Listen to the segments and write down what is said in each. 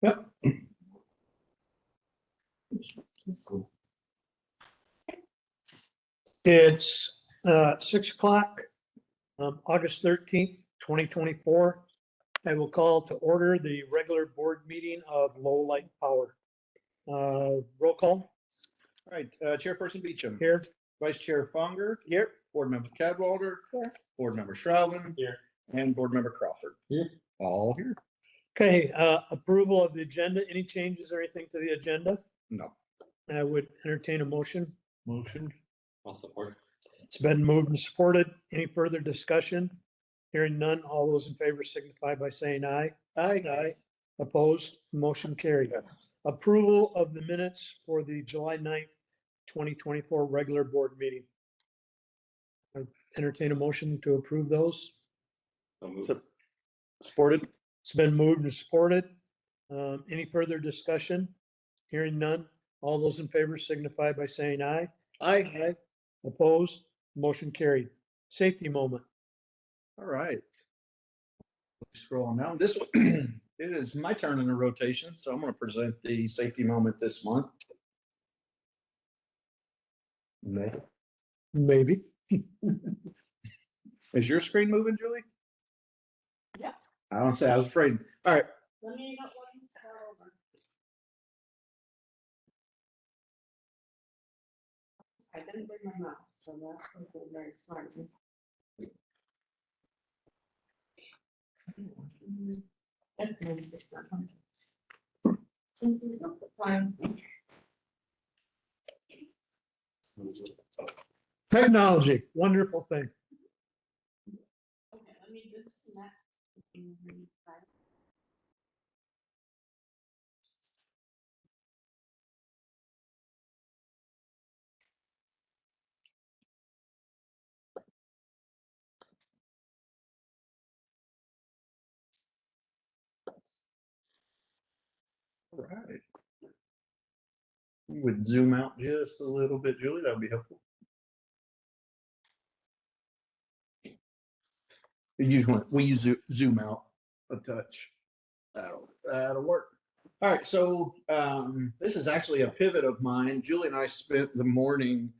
Yep. It's 6 o'clock, August 13th, 2024. I will call to order the regular board meeting of Lowell Light Power. Roll call. All right, Chairperson Beecham. Here. Vice Chair Fonger. Here. Board Member Cadwalder. Here. Board Member Shroudman. Here. And Board Member Crawford. Here. All here? Okay, approval of the agenda. Any changes or anything to the agenda? No. I would entertain a motion. Motion. I'll support. It's been moved and supported. Any further discussion? Hearing none, all those in favor signify by saying aye. Aye. Aye. Opposed, motion carried. Approval of the minutes for the July 9th, 2024 regular board meeting. I entertain a motion to approve those. Supported. It's been moved and supported. Any further discussion? Hearing none, all those in favor signify by saying aye. Aye. Opposed, motion carried. Safety moment. All right. Scrolling down. This one, it is my turn in the rotation, so I'm going to present the safety moment this month. Maybe. Is your screen moving, Julie? Yeah. I don't say. I was afraid. All right. Let me know when to start over. I didn't bring my mouse, so that was very smart. That's 96%. Fine. Technology, wonderful thing. Okay, let me disconnect. All right. You would zoom out just a little bit, Julie. That would be helpful. We zoom out a touch. That'll work. All right. So this is actually a pivot of mine. Julie and I spent the morning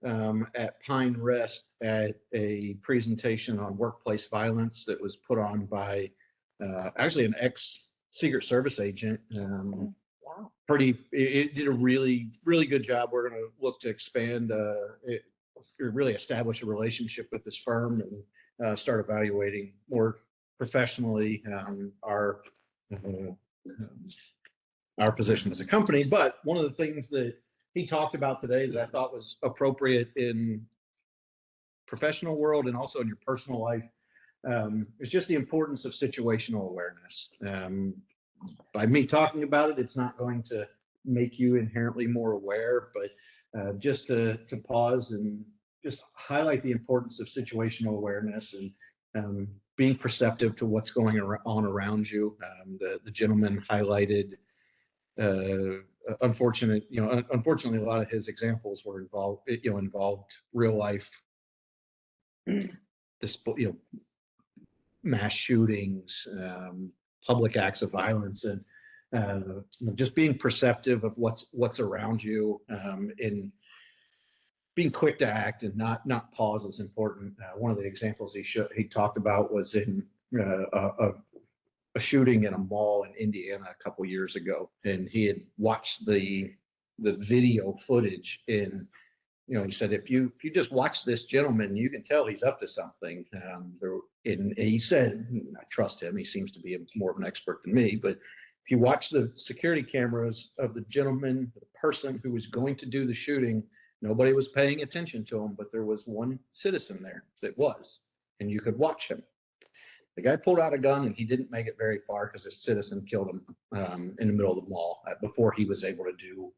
at Pine Rest at a presentation on workplace violence that was put on by actually an ex-Secret Service agent. Wow. It did a really good job. We're going to look to expand really establish a relationship with this firm and start evaluating more professionally our position as a company. But one of the things that he talked about today that I thought was appropriate in professional world and also in your personal life is just the importance of situational awareness. By me talking about it, it's not going to make you inherently more aware, but just to pause and just highlight the importance of situational awareness and being perceptive to what's going on around you. The gentleman highlighted unfortunately, a lot of his examples were involved real life, mass shootings, public acts of violence, and just being perceptive of what's around you, and being quick to act and not pause is important. One of the examples he talked about was in a shooting in a mall in Indiana a couple years ago, and he had watched the video footage. And he said, if you just watch this gentleman, you can tell he's up to something. And he said, I trust him. He seems to be more of an expert than me. But if you watch the security cameras of the gentleman, the person who was going to do the shooting, nobody was paying attention to him, but there was one citizen there that was, and you could watch him. The guy pulled out a gun and he didn't make it very far because a citizen killed him in the middle of the mall before he was able to do.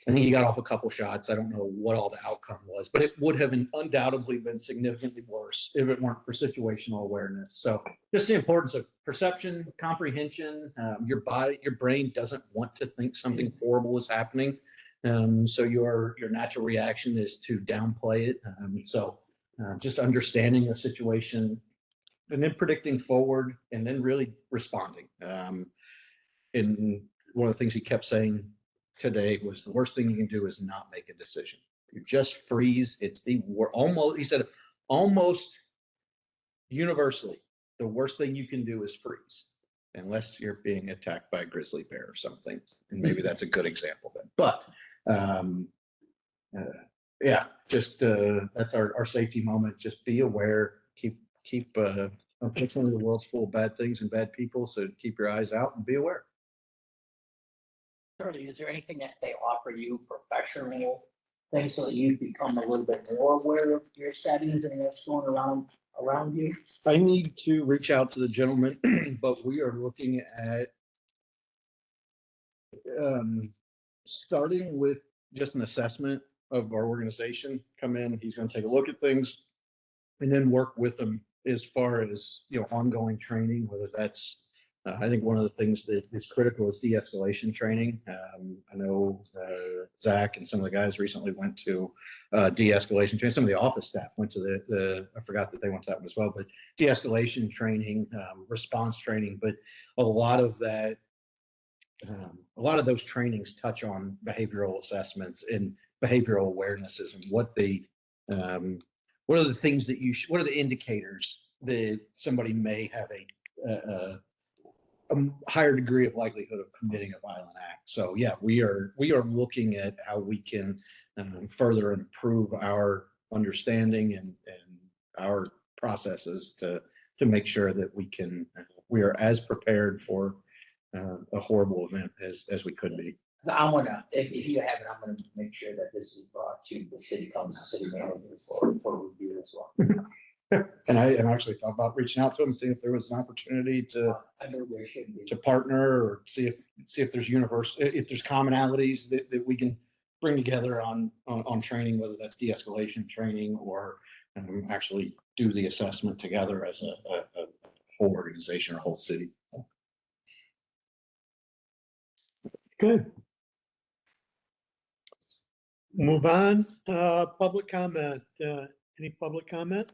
I think he got off a couple shots. I don't know what all the outcome was, but it would have undoubtedly been significantly worse if it weren't for situational awareness. So just the importance of perception, comprehension. Your brain doesn't want to think something horrible is happening. So your natural reaction is to downplay it. Just understanding the situation and then predicting forward and then really responding. and one of the things he kept saying today was the worst thing you can do is not make a decision. You just freeze. We're almost, he said, almost universally, the worst thing you can do is freeze, unless you're being attacked by a grizzly bear or something. And maybe that's a good example then. But yeah, just that's our safety moment. Just be aware. Keep. Unfortunately, the world's full of bad things and bad people, so keep your eyes out and be aware. Shirley, is there anything that they offer you professional things so that you become a little bit more aware of your settings and what's going around you? I need to reach out to the gentleman, but we are looking at starting with just an assessment of our organization. Come in, he's going to take a look at things, and then work with them as far as ongoing training. Whether that's I think one of the things that is critical is de-escalation training. I know Zach and some of the guys recently went to de-escalation training. Some of the office staff went to the I forgot that they went to that one as well, but de-escalation training, response training. But a lot of that, a lot of those trainings touch on behavioral assessments and behavioral awarenesses and what are the things that what are the indicators that somebody may have a higher degree of likelihood of committing a violent act. So yeah, we are looking at how we can further improve our understanding and our processes to make sure that we are as prepared for a horrible event as we could be. So I wanna, if you have it, I'm gonna make sure that this is brought to the city council, city manager for review as well. And I actually thought about reaching out to him, seeing if there was an opportunity to I know there should be. partner or see if there's if there's commonalities that we can bring together on training, whether that's de-escalation training or actually do the assessment together as a whole organization or whole city. Good. Move on, public comment. Any public comment?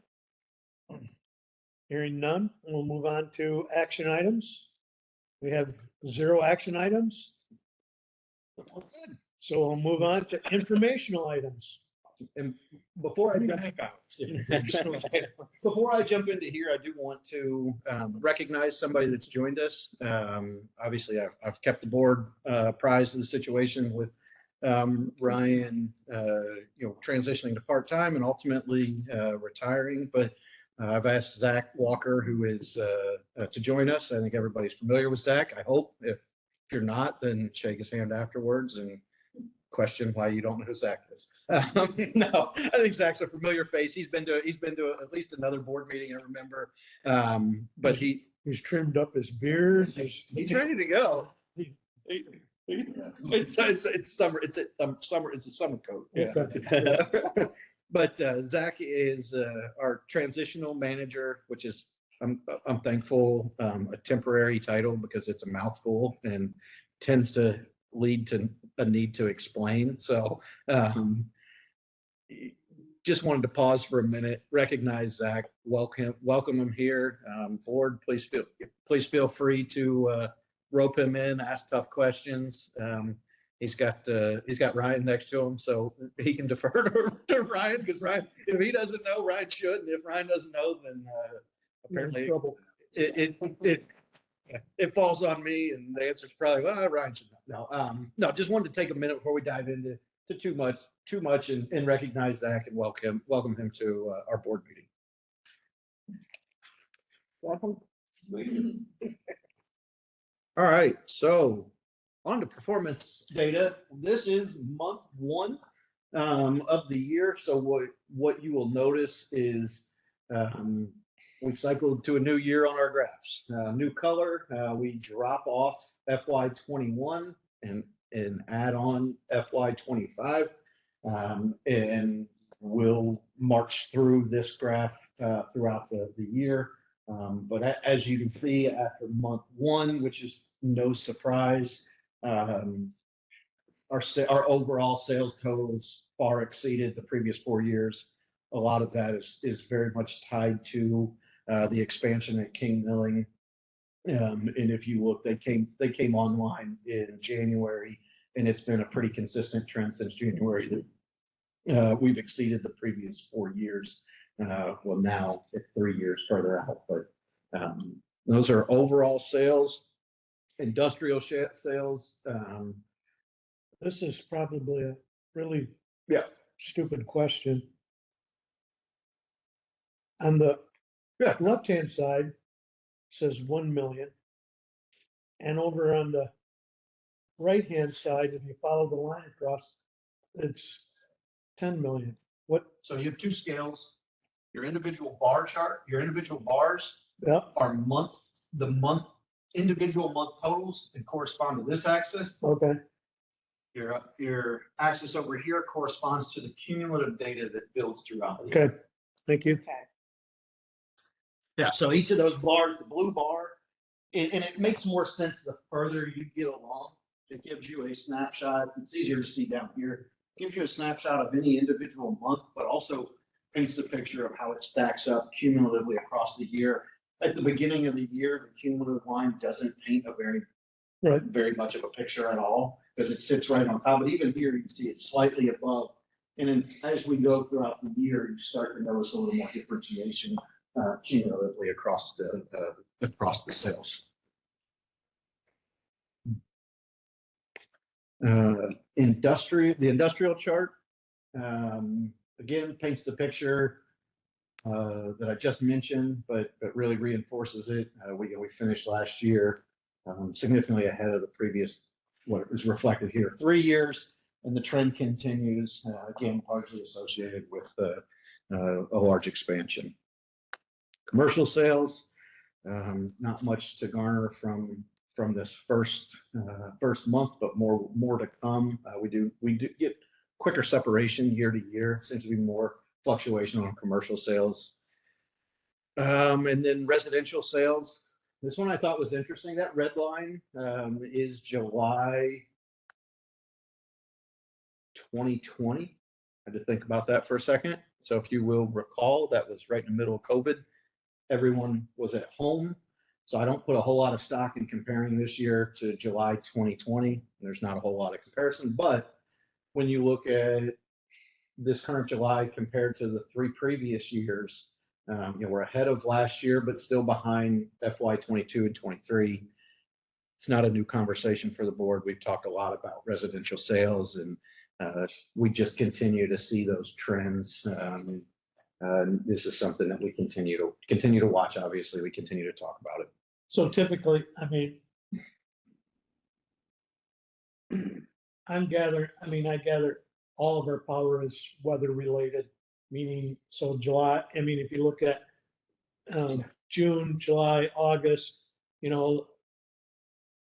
Hearing none, we'll move on to action items. We have 0 action items. So we'll move on to informational items. And before I jump into here, I do want to recognize somebody that's joined us. Obviously, I've kept the board apprised of the situation with Ryan, transitioning to part-time and ultimately retiring. But I've asked Zach Walker, who is to join us. I think everybody's familiar with Zach. I hope if you're not, then shake his hand afterwards and question why you don't know who Zach is. No, I think Zach's a familiar face. He's been to at least another board meeting, I remember. But He's trimmed up his beard. he's ready to go. It's summer. It's a summer coat. Yeah. Okay. But Zach is our transitional manager, which is I'm thankful, a temporary title because it's a mouthful and tends to lead to a need to explain. So just wanted to pause for a minute, recognize Zach, welcome him here. Board, please feel free to rope him in, ask tough questions. He's got Ryan next to him, so he can defer to Ryan, because Ryan, if he doesn't know, Ryan should, and if Ryan doesn't know, then apparently it falls on me, and the answer is probably, well, Ryan should know. No, just wanted to take a minute before we dive into too much and recognize Zach and welcome him to our board meeting. Welcome. All right, so on to performance data. This is month 1 of the year. So what you will notice is we've cycled to a new year on our graphs. New color, we drop off FY21 and add on FY25, and we'll march through this graph throughout the year. But as you can see, after month 1, which is no surprise, our overall sales totals far exceeded the previous 4 years. A lot of that is very much tied to the expansion at King Milling And if you look, they came online in January, and it's been a pretty consistent trend since January that we've exceeded the previous 4 years. Well, now it's 3 years further out, but those are overall sales. Industrial sales. This is probably a really Yeah. stupid question. On the Yeah. left-hand side says 1 million. And over on the right-hand side, if you follow the line across, it's 10 million. What, So you have two scales. Your individual bar chart, your individual bars yeah, are individual month totals and correspond to this axis. okay, Your axis over here corresponds to the cumulative data that builds throughout. the year. okay, thank you. Okay. Yeah, so each of those bars, the blue bar, and it makes more sense the further you get along. It gives you a snapshot. It's easier to see down here. It gives you a snapshot of any individual month, but also paints the picture of how it stacks up cumulatively across the year. At the beginning of the year, the cumulative line doesn't paint a Right. very much of a picture at all because it sits right on top. But even here, you can see it's slightly above. And then as we go throughout the year, you start to notice a little more differentiation cumulatively across the sales. The industrial chart, again, paints the picture that I just mentioned, but really reinforces it. We finished last year significantly ahead of the previous, what is reflected here, 3 years, and the trend continues, again, largely associated with a large expansion. Commercial sales, not much to garner from this first month, but more to come. We do get quicker separation year to year. Seems to be more fluctuation on commercial sales. And then residential sales. This one I thought was interesting. That red line is July 2020. I had to think about that for a second. So if you will recall, that was right in the middle of COVID. Everyone was at home. So I don't put a whole lot of stock in comparing this year to July 2020. There's not a whole lot of comparison, but when you look at this current July compared to the 3 previous years, we're ahead of last year, but still behind FY 22 and 23. It's not a new conversation for the board. We've talked a lot about residential sales, and we just continue to see those trends. This is something that we continue to watch. Obviously, we continue to talk about it. So typically, I mean, I gather all of our power is weather related, meaning, so July, I mean, if you look at June, July, August,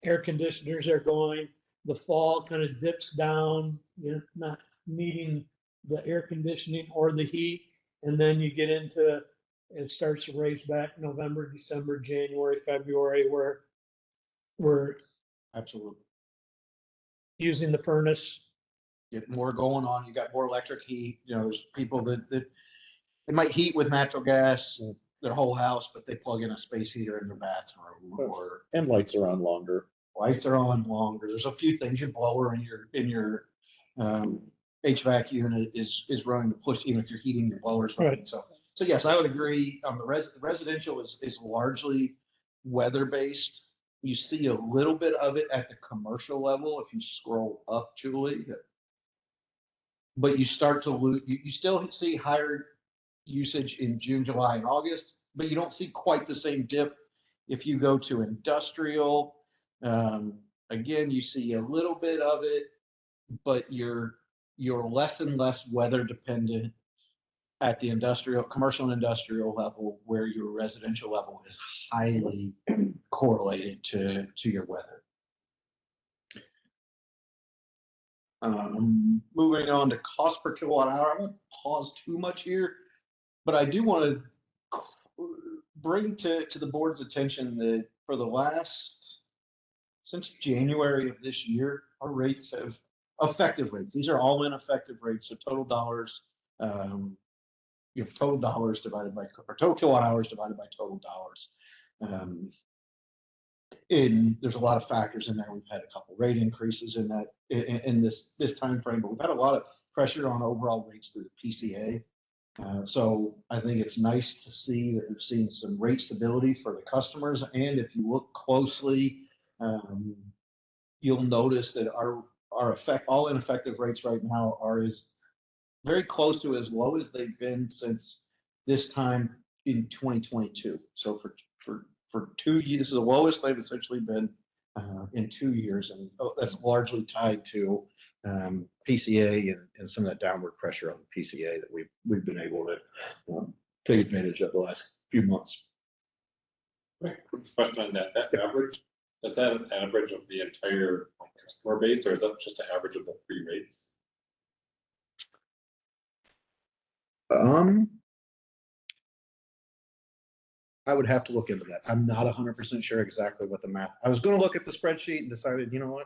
air conditioners are going, the fall kind of dips down, not needing the air conditioning or the heat. And then you get into, it starts to raise back November, December, January, February, where we're Absolutely. using the furnace. Get more going on. You got more electric heat. There's people that they might heat with natural gas their whole house, but they plug in a space heater in their bathroom, And lights are on longer. lights are on longer. There's a few things. Your blower in your HVAC unit is running to push, even if you're heating your blowers. Right. So yes, I would agree. The residential is largely weather based. You see a little bit of it at the commercial level if you scroll up, Julie. But you start to lose. You still see higher usage in June, July, and August, but you don't see quite the same dip if you go to industrial. Again, you see a little bit of it, but you're less and less weather dependent at the commercial and industrial level, where your residential level is highly correlated to your weather. Moving on to cost per kilowatt hour. I won't pause too much here, but I do want to bring to the board's attention that for since January of this year, our rates have effective rates. These are all in effective rates. So total dollars, total dollars divided by, or total kilowatt hours divided by total dollars. there's a lot of factors in there. We've had a couple rate increases in that, in this timeframe, but we've had a lot of pressure on overall rates through the PCA. So I think it's nice to see that we've seen some rate stability for the customers. And if you look closely, you'll notice that our all ineffective rates right now are very close to as low as they've been since this time in 2022. So for 2 years, this is the lowest they've essentially been in 2 years, and that's largely tied to PCA and some of that downward pressure on the PCA that we've been able to take advantage of the last few months. Right. Quick question on that average. Is that an average of the entire customer base, or is that just an average of the 3 rates? I would have to look into that. I'm not 100% sure exactly what the math. I was going to look at the spreadsheet and decided, you know what?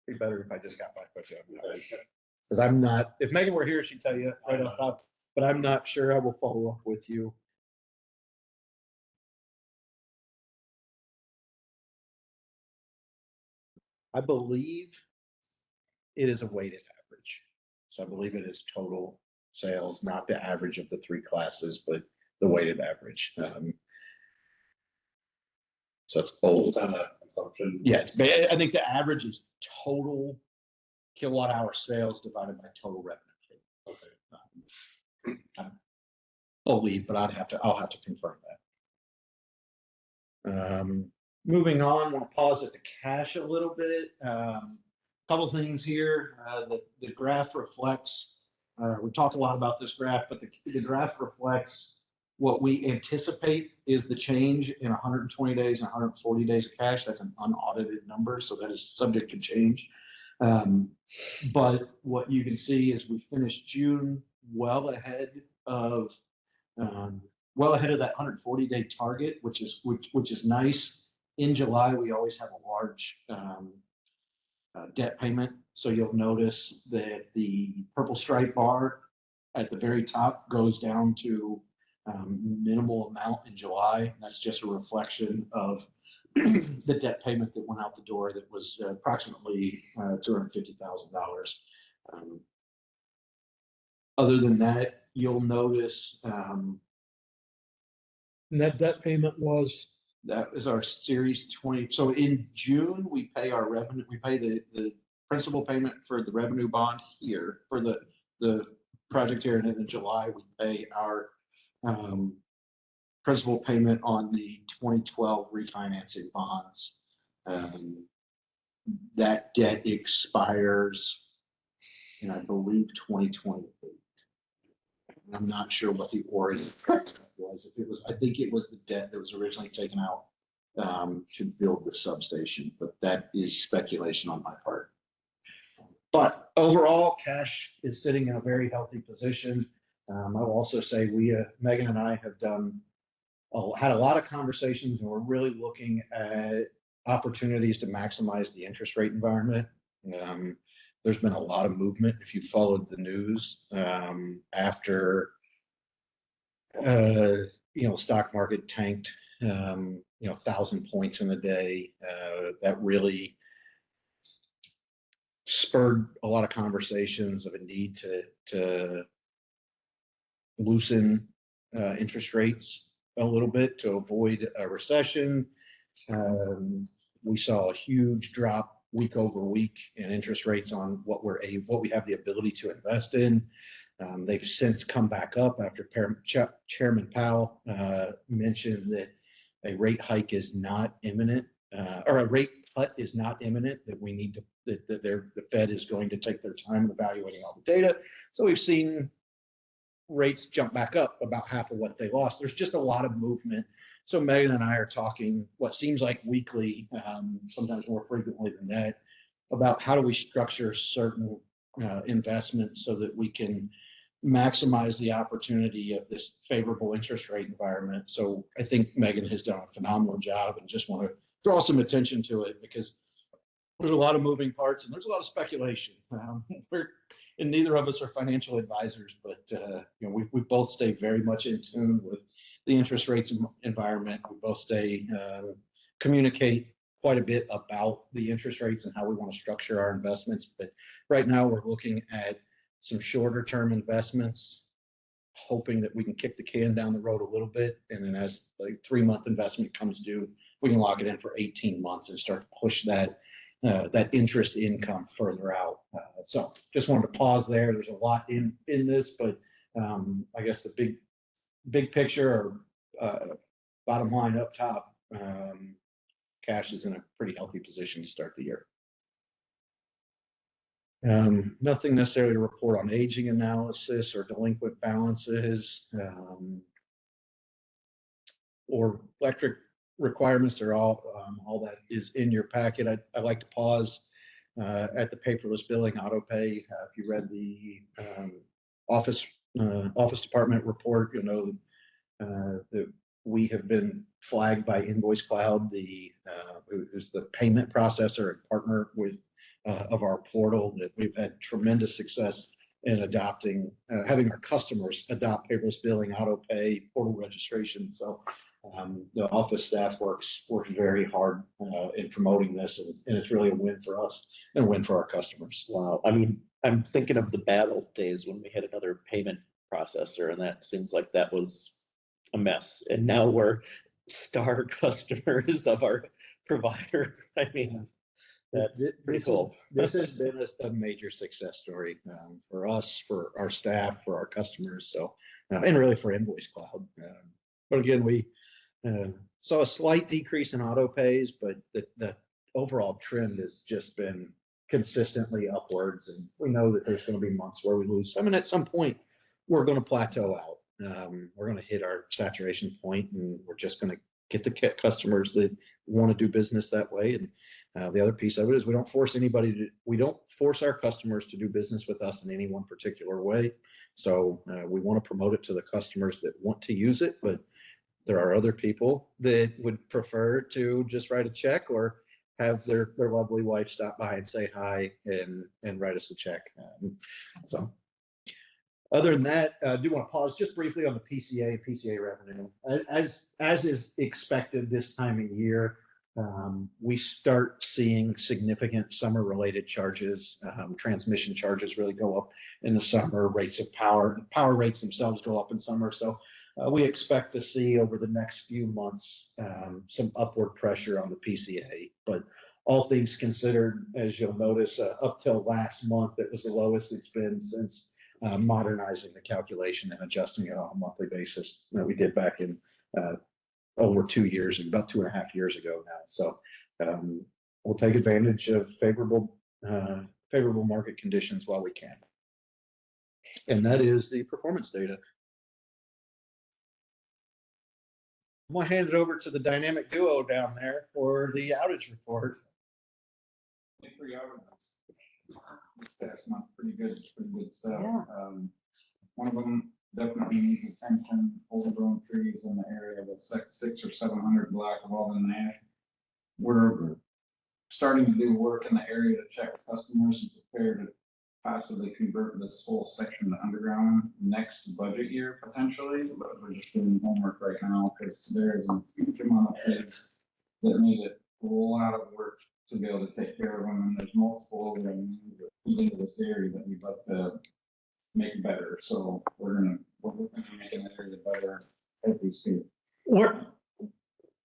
It'd be better if I just got my question. Because I'm not, if Megan were here, she'd tell you right off top, but I'm not sure. I will follow up with you. I believe it is a weighted average. So I believe it is total sales, not the average of the 3 classes, but the weighted average. So it's old. On a assumption. Yes, but I think the average is total kilowatt hour sales divided by total revenue. Okay. I believe, but I'll have to confirm that. Moving on, I want to pause at the cash a little bit. Couple things here. The graph reflects. We talked a lot about this graph, but the graph reflects what we anticipate is the change in 120 days and 140 days of cash. That's an unaudited number, so that is subject to change. But what you can see is we finished June well ahead of that 140-day target, which is nice. In July, we always have a large debt payment, so you'll notice that the purple stripe bar at the very top goes down to minimal amount in July. And that's just a reflection of the debt payment that went out the door that was approximately $250,000. Other than that, you'll notice And that debt payment was, that is our Series 20. So in June, we pay our revenue, we pay the principal payment for the revenue bond here for the project here. And then in July, we pay our principal payment on the 2012 refinancing bonds. That debt expires in, I believe, 2028. I'm not sure what the origin was. If it was, I think it was the debt that was originally taken out to build the substation, but that is speculation on my part. But overall, cash is sitting in a very healthy position. I will also say Megan and I have had a lot of conversations, and we're really looking at opportunities to maximize the interest rate environment. There's been a lot of movement. If you followed the news after stock market tanked 1,000 points in a day, that really spurred a lot of conversations of a need to loosen interest rates a little bit to avoid a recession. We saw a huge drop week over week in interest rates on what we have the ability to invest in. They've since come back up after Chairman Powell mentioned that a rate hike is not imminent, or a rate cut is not imminent, that we need to, that the Fed is going to take their time evaluating all the data. So we've seen rates jump back up about half of what they lost. There's just a lot of movement. So Megan and I are talking what seems like weekly, sometimes more frequently than that, about how do we structure certain investments so that we can maximize the opportunity of this favorable interest rate environment. So I think Megan has done a phenomenal job, and just want to draw some attention to it because there's a lot of moving parts and there's a lot of speculation. And neither of us are financial advisors, but we both stay very much in tune with the interest rates environment. We both stay communicate quite a bit about the interest rates and how we want to structure our investments. But right now we're looking at some shorter term investments, hoping that we can kick the can down the road a little bit. And then as the 3-month investment comes due, we can lock it in for 18 months and start to push that interest income further out. So just wanted to pause there. There's a lot in this, but I guess the big picture or bottom line up top, cash is in a pretty healthy position to start the year. Nothing necessarily to report on aging analysis or delinquent balances, or electric requirements. Are all that is in your packet. I'd like to pause at the paperless billing auto pay. If you read the office department report, you'll know that we have been flagged by Invoice Cloud, who's the payment processor and partner of our portal, that we've had tremendous success in adopting, having our customers adopt paperless billing, auto pay, portal registration. So the office staff works very hard in promoting this, and it's really a win for us and a win for our customers. Wow. I mean, I'm thinking of the bad old days when we had another payment processor, and that seems like that was a mess. And now we're star customers of our provider. I mean, that's pretty cool. This has been a major success story for us, for our staff, for our customers. So, and really for Invoice Cloud. But again, we saw a slight decrease in auto pays, but the overall trend has just been consistently upwards. And we know that there's going to be months where we lose some, and at some point we're going to plateau out. We're going to hit our saturation point, and we're just going to get the customers that want to do business that way. And the other piece of it is we don't force our customers to do business with us in any one particular way. So we want to promote it to the customers that want to use it, but there are other people that would prefer to just write a check or have their lovely wife stop by and say hi and write us a check. So other than that, I do want to pause just briefly on the PCA revenue. As is expected this time of year, we start seeing significant summer related charges. Transmission charges really go up in the summer. Rates of power rates themselves go up in summer. So we expect to see over the next few months some upward pressure on the PCA. But all things considered, as you'll notice, up till last month, it was the lowest it's been since modernizing the calculation and adjusting it on a monthly basis that we did back in over 2 years, about 2.5 years ago now. So we'll take advantage of favorable market conditions while we can. And that is the performance data. I'm gonna hand it over to the dynamic duo down there for the outage report. That's not pretty good stuff. Yeah. One of them definitely needs attention. Overgrown trees in the area of the 600 or 700 block of Walden Nash. We're starting to do work in the area to check customers and prepare to possibly convert this whole section to underground next budget year potentially. But we're just doing homework right now because there's a huge amount of trees that need it a lot of work to be able to take care of them, and there's multiple overgrown that feed into this area that we'd like to make better. So we're looking at making that area better as we speak.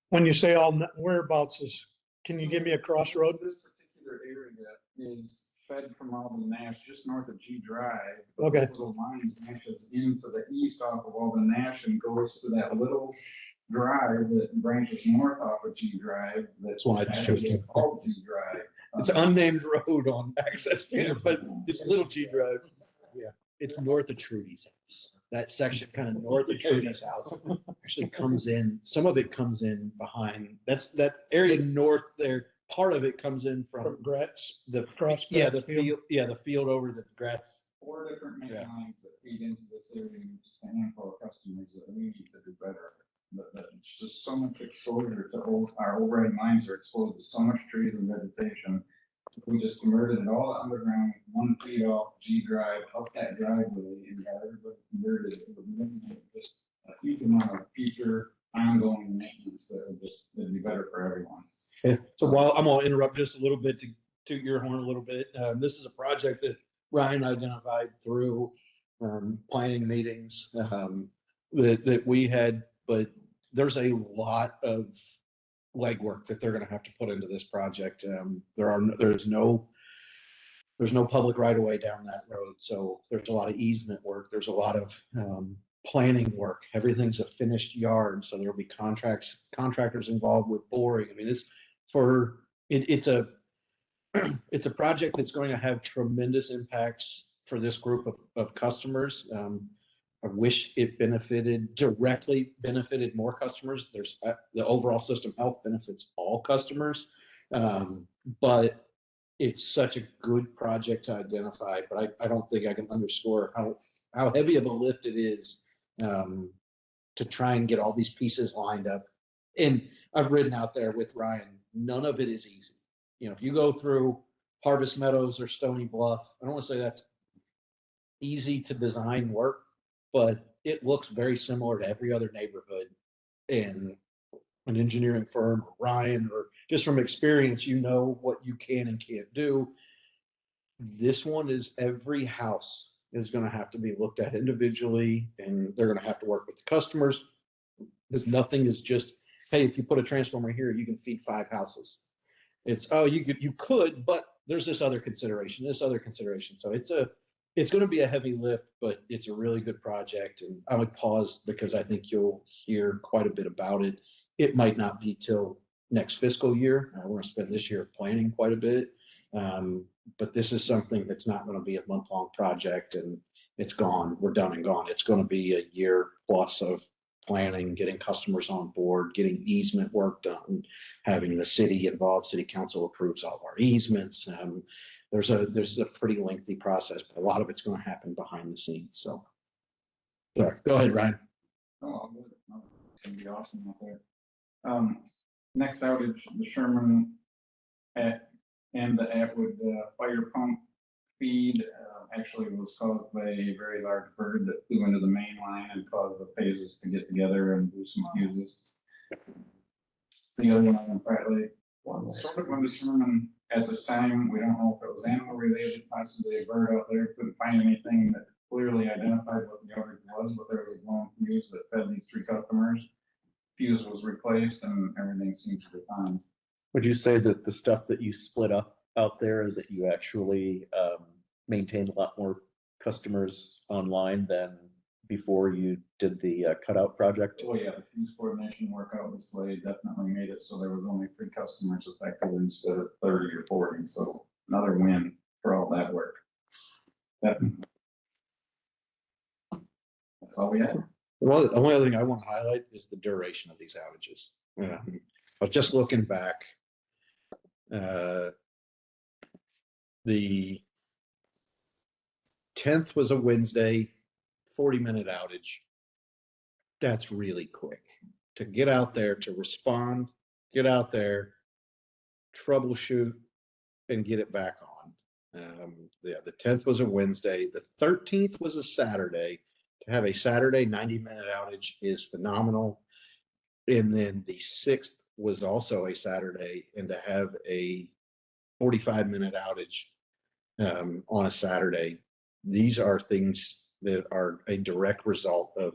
When you say whereabouts is, can you give me a crossroad? This particular area is fed from Walden Nash just north of G Drive. Okay. This little line branches into the east off of Walden Nash and goes to that little drive that branches north off of G Drive. That's why I showed you. Called G Drive. It's an unnamed road on access here, but it's Little G Drive. Yeah, it's north of Trudy's house. That section kind of north of Trudy's house actually comes in. Some of it comes in behind. That area north there. Part of it comes in from Gratz. The field over the Gratz. 4 different main lines that feed into this area, and just a handful of customers that we need to do better. But it's just so much exposure to our overhead lines are exposed to so much trees and vegetation. If we just converted it all underground, 1 feet off G Drive, up that driveway, and got everybody converted, it would eliminate just a huge amount of future ongoing maintenance maintenance, it'd be better for everyone. Yeah. So while I'm gonna interrupt just a little bit to toot your horn a little bit, this is a project that Ryan identified through planning meetings that we had, but there's a lot of legwork that they're gonna have to put into this project. There's no public right of way down that road, so there's a lot of easement work. There's a lot of planning work. Everything's a finished yard, so there'll be contractors involved with boring. I mean, it's a project that's going to have tremendous impacts for this group of customers. I wish it directly benefited more customers. The overall system health benefits all customers, but it's such a good project to identify. But I don't think I can underscore how heavy of a lift it is to try and get all these pieces lined up. And I've ridden out there with Ryan. None of it is easy. You know, if you go through Harvest Meadows or Stony Bluff, I don't want to say that's easy to design work, but it looks very similar to every other neighborhood. And an engineering firm, or Ryan, or just from experience, you know what you can and can't do. This one is every house is going to have to be looked at individually, and they're going to have to work with the customers, because nothing is just, hey, if you put a transformer here, you can feed 5 houses. It's, oh, you could, but there's this other consideration. So it's going to be a heavy lift, but it's a really good project. And I would pause because I think you'll hear quite a bit about it. It might not be till next fiscal year. We're going to spend this year planning quite a bit. But this is something that's not going to be a month-long project and it's gone. We're done and gone. It's going to be a year plus of planning, getting customers on board, getting easement work done, having the city involved. City council approves all of our easements. There's a pretty lengthy process, but a lot of it's going to happen behind the scenes. So, sorry, go ahead, Ryan. Oh, it's gonna be awesome out there. Next outage, the Sherman and the Atwood fire pump feed actually was caused by a very large bird that flew into the main line and caused the phases to get together and do some fuses. The other one on Pratt sort of undetermined at this time. We don't know if it was animal related, possibly a bird out there. Couldn't find anything that clearly identified what the outage was, but there was a blown fuse that fed these 3 customers. Fuse was replaced and everything seems to be fine. Would you say that the stuff that you split up out there, that you actually maintained a lot more customers online than before you did the cutout project? Oh yeah, the fuse coordination work out this way definitely made it so there was only 3 customers affected instead of 30 or 40. So another win for all that work. That's all we had. Well, the only other thing I want to highlight is the duration of these outages. I was just looking back. The 10th was a Wednesday, 40-minute outage. That's really quick to get out there, to respond, get out there, troubleshoot, and get it back on. Yeah, the 10th was a Wednesday. The 13th was a Saturday. To have a Saturday 90-minute outage is phenomenal. And then the 6th was also a Saturday, and to have a 45-minute outage on a Saturday, these are things that are a direct result of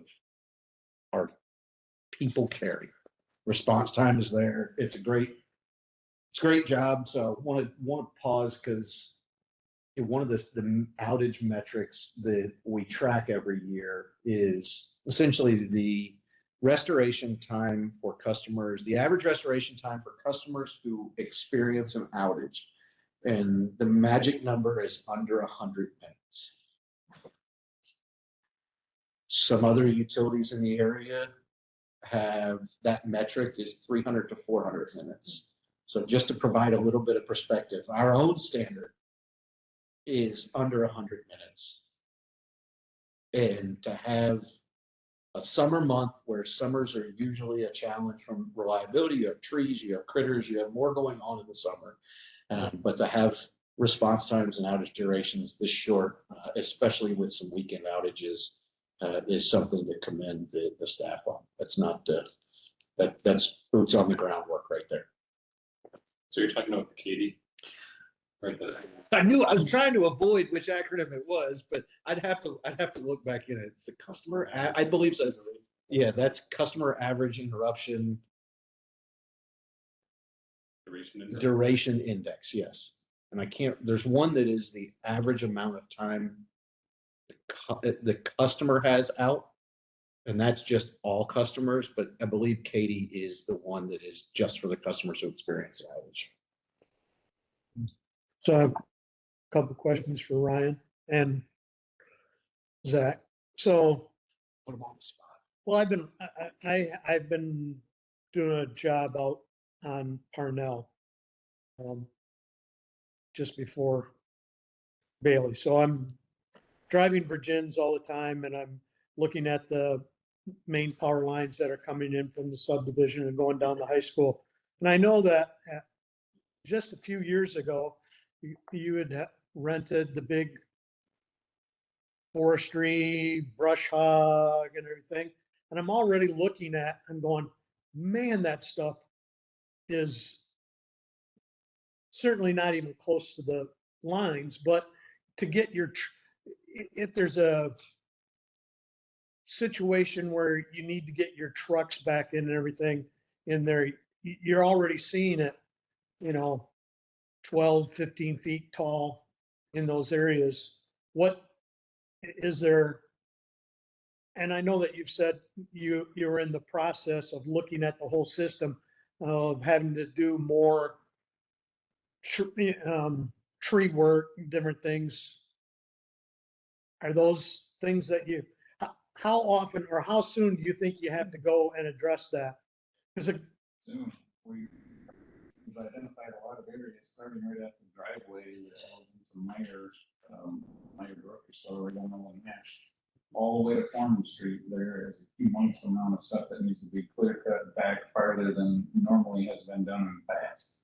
our people caring. Response time is there. It's a great job. So I want to pause because one of the outage metrics that we track every year is essentially the restoration time for customers, the average restoration time for customers who experience an outage. And the magic number is under 100 minutes. Some other utilities in the area have that metric is 300 to 400 minutes. So just to provide a little bit of perspective, our own standard is under 100 minutes. And to have a summer month where summers are usually a challenge from reliability, you have trees, you have critters, you have more going on in the summer. But to have response times and outage durations this short, especially with some weekend outages, is something to commend the staff on. That's That's boots on the ground work right there. So you're talking about Katie? Right, I knew, I was trying to avoid which acronym it was, but I'd have to look back in it. It's a customer, I believe so. Yeah, that's customer average interruption duration index, yes. And I can't, there's one that is the average amount of time the customer has out. And that's just all customers, but I believe Katie is the one that is just for the customers who experience outage. So I have a couple questions for Ryan and Zach. So, Put them on the spot. well, I've been doing a job out on Parnell, just before Bailey. So I'm driving Virgins all the time, and I'm looking at the main power lines that are coming in from the subdivision and going down to high school. And I know that just a few years ago, you had rented the big forestry, brush hog and everything. And I'm already looking at, I'm going, man, that stuff is certainly not even close to the lines, but to get your, if there's a situation where you need to get your trucks back in and everything in there, you're already seeing it, 12, 15 feet tall in those areas. What is there? And I know that you've said you're in the process of looking at the whole system, of having to do more tree work, different things. Are those things that how often or how soon do you think you have to go and address that? Because Soon, we've identified a lot of areas, starting right at the driveway, some minor grocery store, we don't know in that. All the way to Foreman Street, there is a humongous amount of stuff that needs to be clear cut back farther than normally has been done in the past.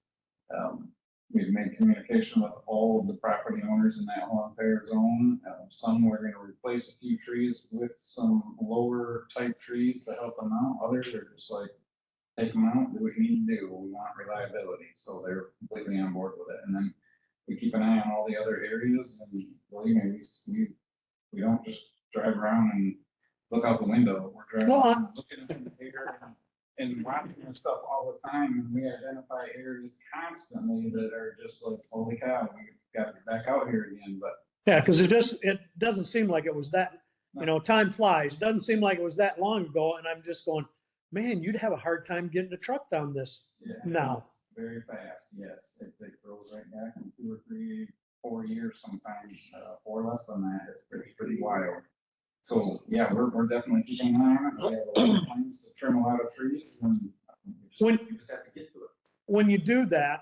We've made communication with all of the property owners in that whole entire zone. Some we're gonna replace a few trees with some lower type trees to help them out. Others are just like, take them out, do what you need to do. We want reliability. So they're completely on board with it. And then we keep an eye on all the other areas, and believe me, we don't just drive around and look out the window. We're driving around, looking at the data and watching and stuff all the time. And we identify areas constantly that are just like, holy cow, we got to get back out here again. But yeah, because it doesn't seem like it was that, time flies. Doesn't seem like it was that long ago. And I'm just going, man, you'd have a hard time getting a truck down this now. It's very fast, yes. It goes right back in 2 or 3, 4 years sometimes, or less than that. It's pretty wild. So, yeah, we're definitely keeping an eye on it. We have a lot of plans to trim a lot of trees, and we just have to get to it. When you do that,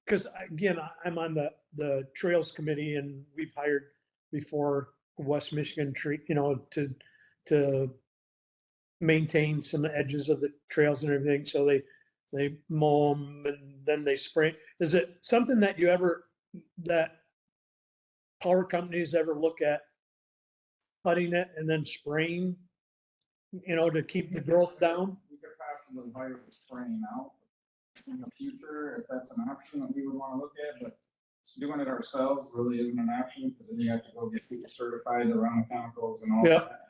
because again, I'm on the Trails Committee, and we've hired before West Michigan Tree, to maintain some edges of the trails and everything. So they mow them and then they spray. Is it something that that power companies ever look at cutting it and then spraying, to keep the growth down? We could possibly hire the spraying out in the future, if that's an option that we would want to look at, but doing it ourselves really isn't an option, because then you have to go get people certified to run the chemicals and all Yep. that.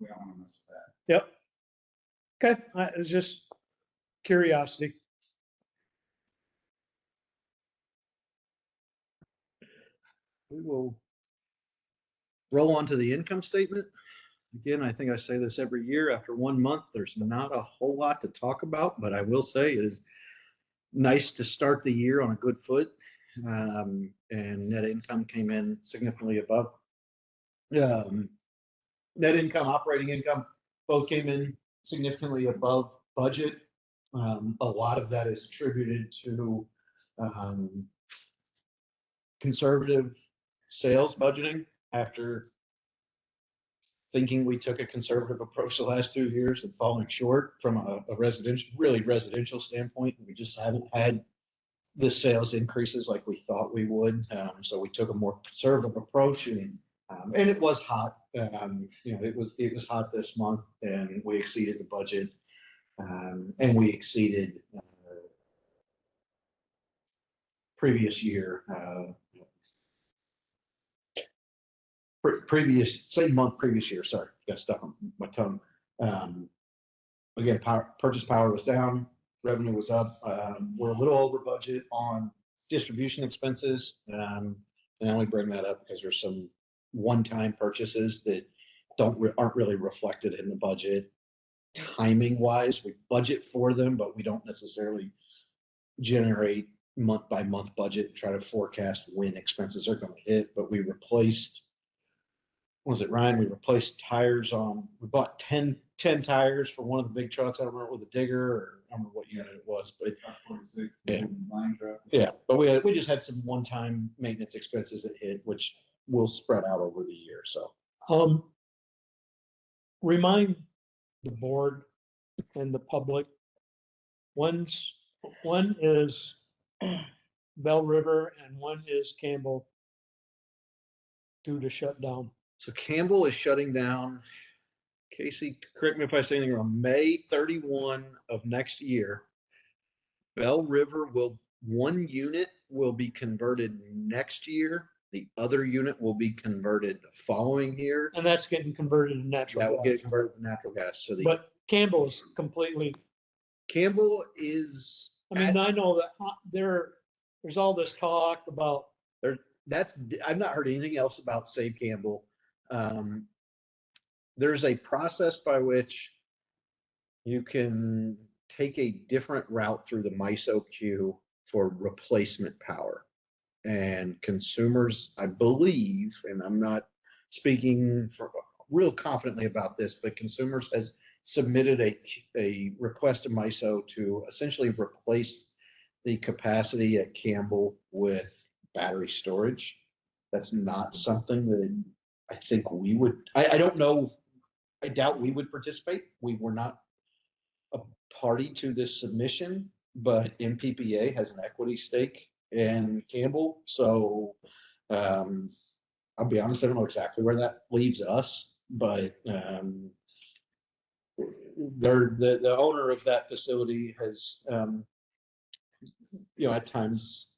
We don't want to mess with that. Yep. Okay, it's just curiosity. We will roll on to the income statement. Again, I think I say this every year. After 1 month, there's not a whole lot to talk about, but I will say it is nice to start the year on a good foot. And net income came in significantly above. Net income, operating income, both came in significantly above budget. A lot of that is attributed to conservative sales budgeting after thinking we took a conservative approach the last 2 years and falling short from a residential standpoint. We just haven't had the sales increases like we thought we would. So we took a more conservative approach, and it was hot. It was hot this month, and we exceeded the budget. And we exceeded previous year, same month, previous year, sorry, got stuck on my tongue. Again, purchase power was down, revenue was up. We're a little over budget on distribution expenses. And I only bring that up because there's some one-time purchases that aren't really reflected in the budget. Timing wise, we budget for them, but we don't necessarily generate month by month budget and try to forecast when expenses are going to hit. But we replaced, what was it, Ryan? We replaced tires we bought 10 tires for one of the big trucks. I don't remember with a digger, or I don't remember what unit it was, but Truck 46, Yeah. line truck. yeah, but we just had some one-time maintenance expenses that hit, which will spread out over the year. So Remind the board and the public, one is Bell River and one is Campbell due to shut down. So Campbell is shutting down. Casey, correct me if I say anything wrong, May 31 of next year. Bell River one unit will be converted next year. The other unit will be converted the following year. And that's getting converted to natural That will get gas. converted to natural gas. So But Campbell is completely, Campbell is, I mean, I know that there's all this talk about, I've not heard anything else about Save Campbell. There's a process by which you can take a different route through the MISO queue for replacement power. And consumers, I believe, and I'm not speaking real confidently about this, but consumers has submitted a request to MISO to essentially replace the capacity at Campbell with battery storage. That's not something that I think we would, I don't know, I doubt we would participate. We were not a party to this submission, but MPPA has an equity stake in Campbell. So I'll be honest, I don't know exactly where that leaves us, but the owner of that facility has, at times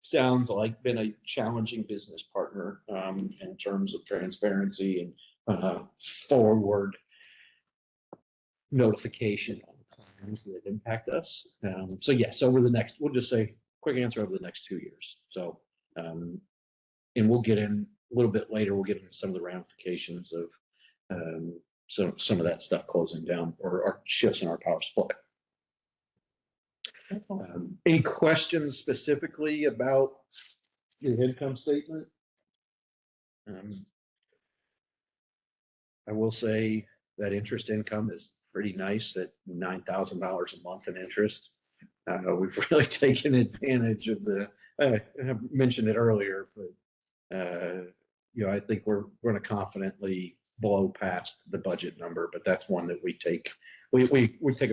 sounds like been a challenging business partner in terms of transparency and forward notification on plans that impact us. So yes, we'll just say quick answer, over the next 2 years. So, and we'll get in a little bit later, we'll get into some of the ramifications of some of that stuff closing down or shifts in our power supply. Any questions specifically about your income statement? I will say that interest income is pretty nice at $9,000 a month in interest. We've really taken advantage of I mentioned it earlier, but I think we're going to confidently blow past the budget number, but that's one that we take a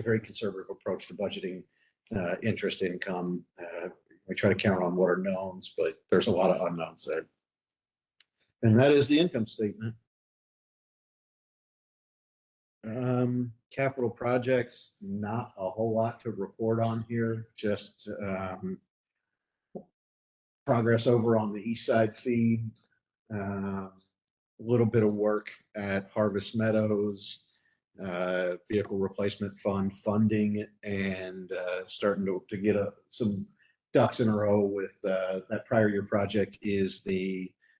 very conservative approach to budgeting interest income. We try to count on what are knowns, but there's a lot of unknowns there. And that is the income statement. Capital projects, not a whole lot to report on here, just progress over on the east side feed, a little bit of work at Harvest Meadows, vehicle replacement fund funding, and starting to get some ducks in a row with that prior year project is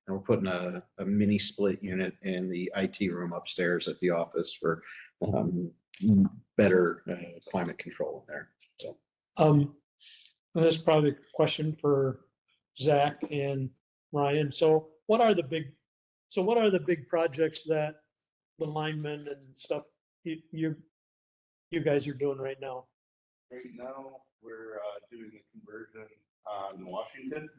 we're putting a mini split unit in the IT room upstairs at the office for better climate control in there. So, and this is probably a question for Zach and Ryan. So what are the big projects that the linemen and stuff you guys are doing right now? Right now, we're doing a conversion on Washington.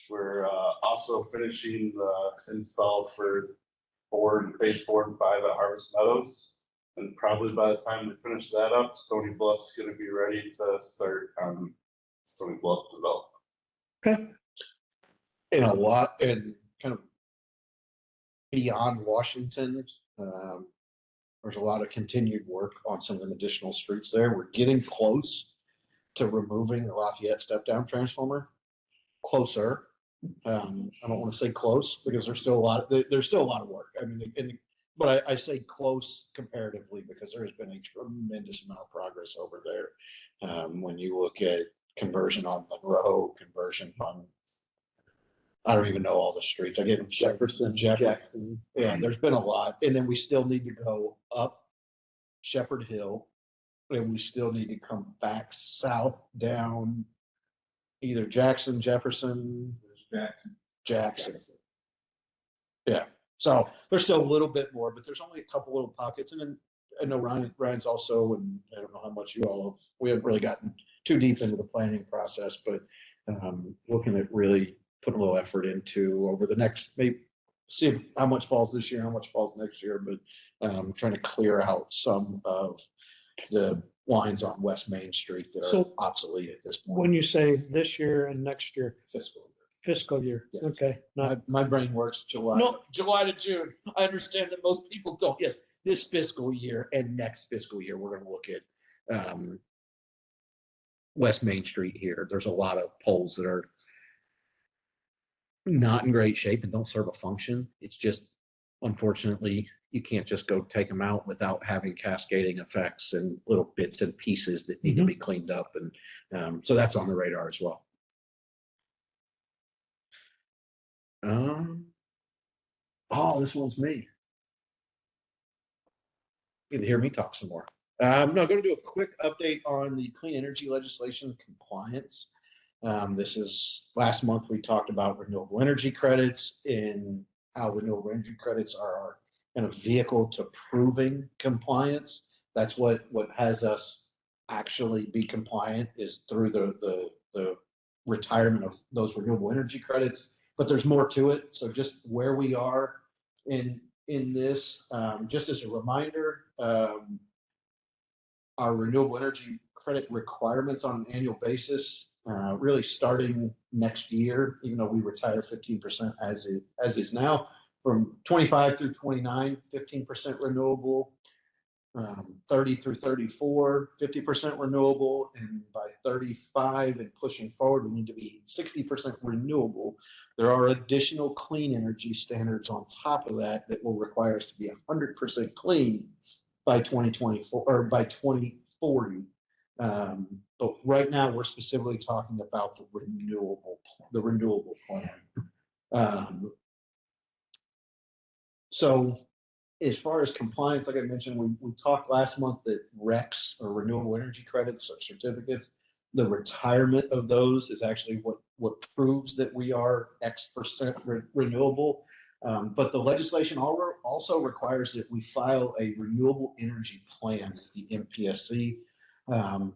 We're also finishing the install for phase 4 and 5 at Harvest Meadows. And probably by the time we finish that up, Stony Bluff's going to be ready to start Stony Bluff development. Okay. and a lot, and kind of beyond Washington, There's a lot of continued work on some of the additional streets there. We're getting close to removing the Lafayette step-down transformer. Closer. I don't want to say close because there's still a lot of work. I mean, but I say close comparatively because there has been a tremendous amount of progress over there. When you look at conversion on Monroe, conversion on, I don't even know all the streets. I get Jefferson, Jackson. Yeah, there's been a lot. And then we still need to go up Shepherd Hill. And we still need to come back south down either Jackson, Jefferson, Jackson. Yeah. So there's still a little bit more, but there's only a couple little pockets. And then I know Ryan's also, and I don't know how much you all have, we haven't really gotten too deep into the planning process, but looking at really putting a little effort into over the next, maybe see how much falls this year, how much falls next year, but trying to clear out some of the lines on West Main Street that are So- obsolete at this point. When you say this year and next year, fiscal year, Yes. okay, not, My brain works July. No. July to June. I understand that most people don't. Yes, this fiscal year and next fiscal year, we're gonna look at West Main Street here. There's a lot of poles that are not in great shape and don't serve a function. It's just, unfortunately, you can't just go take them out without having cascading effects and little bits and pieces that need to be cleaned up. And so that's on the radar as well. Oh, this one's me. You can hear me talk some more. No, I'm going to do a quick update on the clean energy legislation compliance. This is last month we talked about renewable energy credits and how renewable energy credits are our kind of vehicle to proving compliance. That's what has us actually be compliant is through the retirement of those renewable energy credits. But there's more to it. So just where we are in this, just as a reminder, our renewable energy credit requirements on an annual basis, really starting next year, even though we retire 15% as is now, from 25 through 29, 15% renewable, 30 through 34, 50% renewable, and by 35 and pushing forward, we need to be 60% renewable. There are additional clean energy standards on top of that that will require us to be 100% clean by 2024 or by 2040. But right now we're specifically talking about the renewable plan. So as far as compliance, like I mentioned, we talked last month that RECs or renewable energy credits or certificates, the retirement of those is actually what proves that we are X% renewable. But the legislation also requires that we file a renewable energy plan with the MPSC.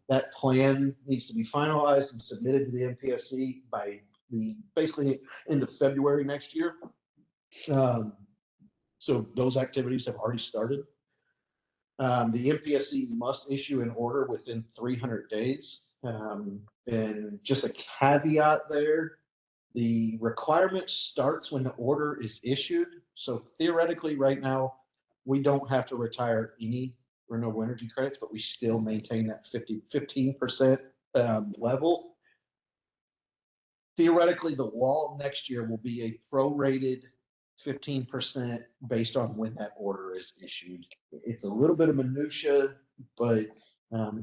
That plan needs to be finalized and submitted to the MPSC by the basically end of February next year. So those activities have already started. The MPSC must issue an order within 300 days. And just a caveat there, the requirement starts when the order is issued. So theoretically, right now, we don't have to retire any renewable energy credits, but we still maintain that 15% level. Theoretically, the law next year will be a prorated 15% based on when that order is issued. It's a little bit of minutia, but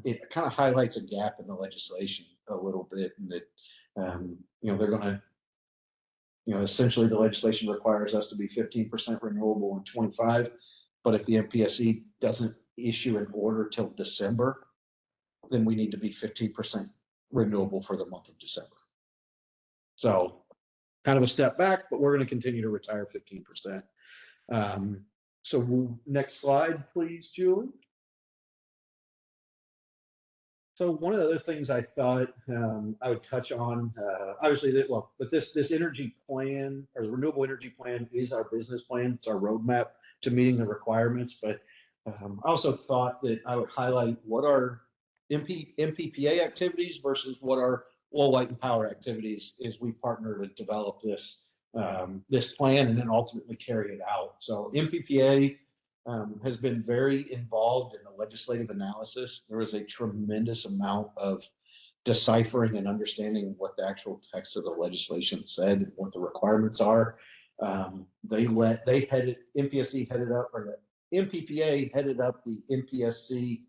it kind of highlights a gap in the legislation a little bit, and that they're going to, essentially the legislation requires us to be 15% renewable in 25, but if the MPSC doesn't issue an order till December, then we need to be 15% renewable for the month of December. So kind of a step back, but we're going to continue to retire 15%. So next slide, please, Julie. So one of the other things I thought I would touch on, obviously, but this energy plan or the renewable energy plan is our business plan. It's our roadmap to meeting the requirements. But I also thought that I would highlight what are MPPA activities versus what are Lowell Light and Power activities as we partner to develop this plan and then ultimately carry it out. So MPPA has been very involved in the legislative analysis. There is a tremendous amount of deciphering and understanding what the actual text of the legislation said and what the requirements are. MPSC headed up, or the MPPA headed up the MPSC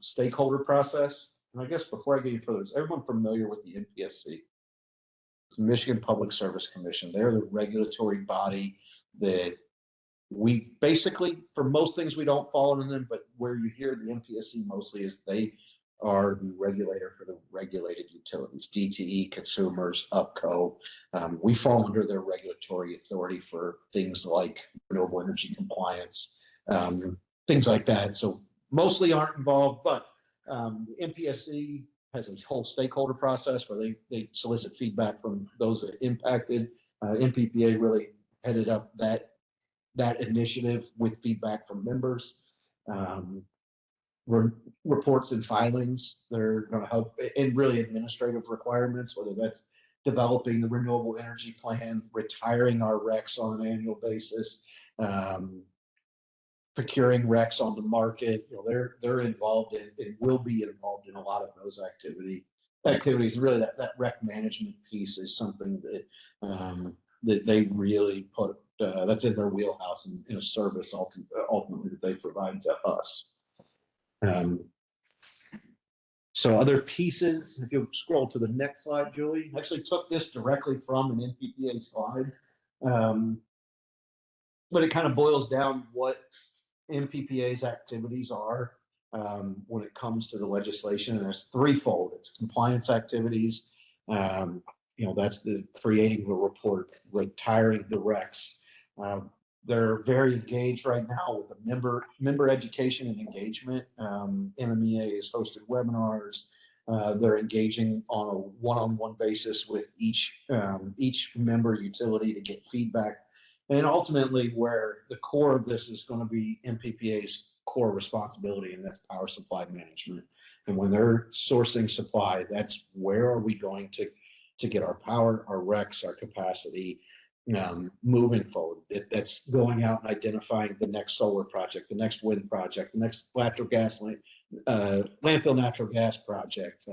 stakeholder process. And I guess before I get any further, is everyone familiar with the MPSC? It's the Michigan Public Service Commission. They're the regulatory body that we basically, for most things, we don't fall under them, but where you hear the MPSC mostly is they are the regulator for the regulated utilities, DTE, consumers, UPCO. We fall under their regulatory authority for things like renewable energy compliance, things like that. So mostly aren't involved, but the MPSC has a whole stakeholder process where they solicit feedback from those that impacted. MPPA really headed up that initiative with feedback from members. Reports and filings, they're going to help in really administrative requirements, whether that's developing the renewable energy plan, retiring our RECs on an annual basis, procuring RECs on the market. They're involved in, and will be involved in a lot of those activities. Really, that REC management piece is something that they really put that's in their wheelhouse and in a service ultimately that they provide to us. So other pieces, if you scroll to the next slide, Julie, I actually took this directly from an NPPA slide. But it kind of boils down what NPPA's activities are when it comes to the legislation. And there's threefold. It's compliance activities. That's the creating the report, retiring the RECs. They're very engaged right now with the member education and engagement. MMEA has hosted webinars. They're engaging on a one-on-one basis with each member utility to get feedback. And ultimately, where the core of this is going to be MPPA's core responsibility, and that's power supply management. And when they're sourcing supply, that's where are we going to get our power, our RECs, our capacity, moving forward. That's going out and identifying the next solar project, the next wind project, the next landfill natural gas project.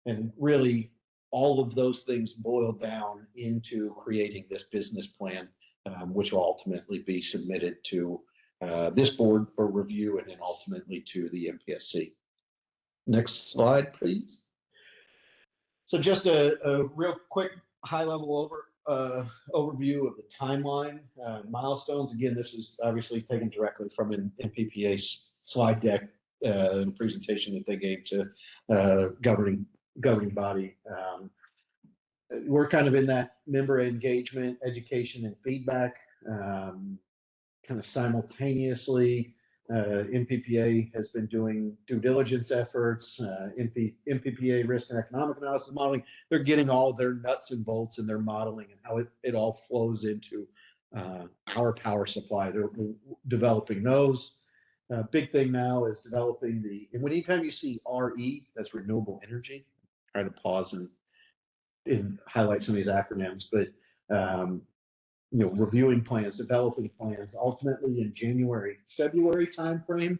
And really, all of those things boil down into creating this business plan, which will ultimately be submitted to this board for review and then ultimately to the MPSC. Next slide, please. So just a real quick high-level overview of the timeline, milestones. Again, this is obviously taken directly from an MPPA slide deck, presentation that they gave to governing body. We're kind of in that member engagement, education, and feedback, kind of simultaneously. MPPA has been doing due diligence efforts, MPPA risk and economic analysis modeling. They're getting all their nuts and bolts in their modeling and how it all flows into our power supply. They're developing those. Big thing now is developing and anytime you see RE, that's renewable energy. Try to pause and highlight some of these acronyms, but reviewing plans, developing plans. Ultimately, in January, February timeframe,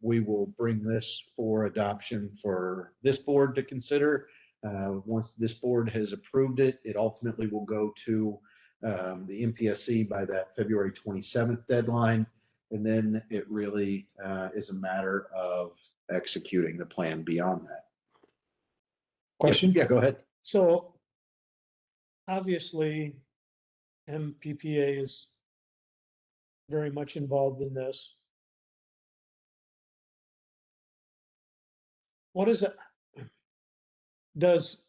we will bring this for adoption for this board to consider. Once this board has approved it, it ultimately will go to the MPSC by that February 27th deadline, and then it really is a matter of executing the plan beyond that. Question? Yeah, go ahead. So obviously, MPPA is very much involved in this. What is it?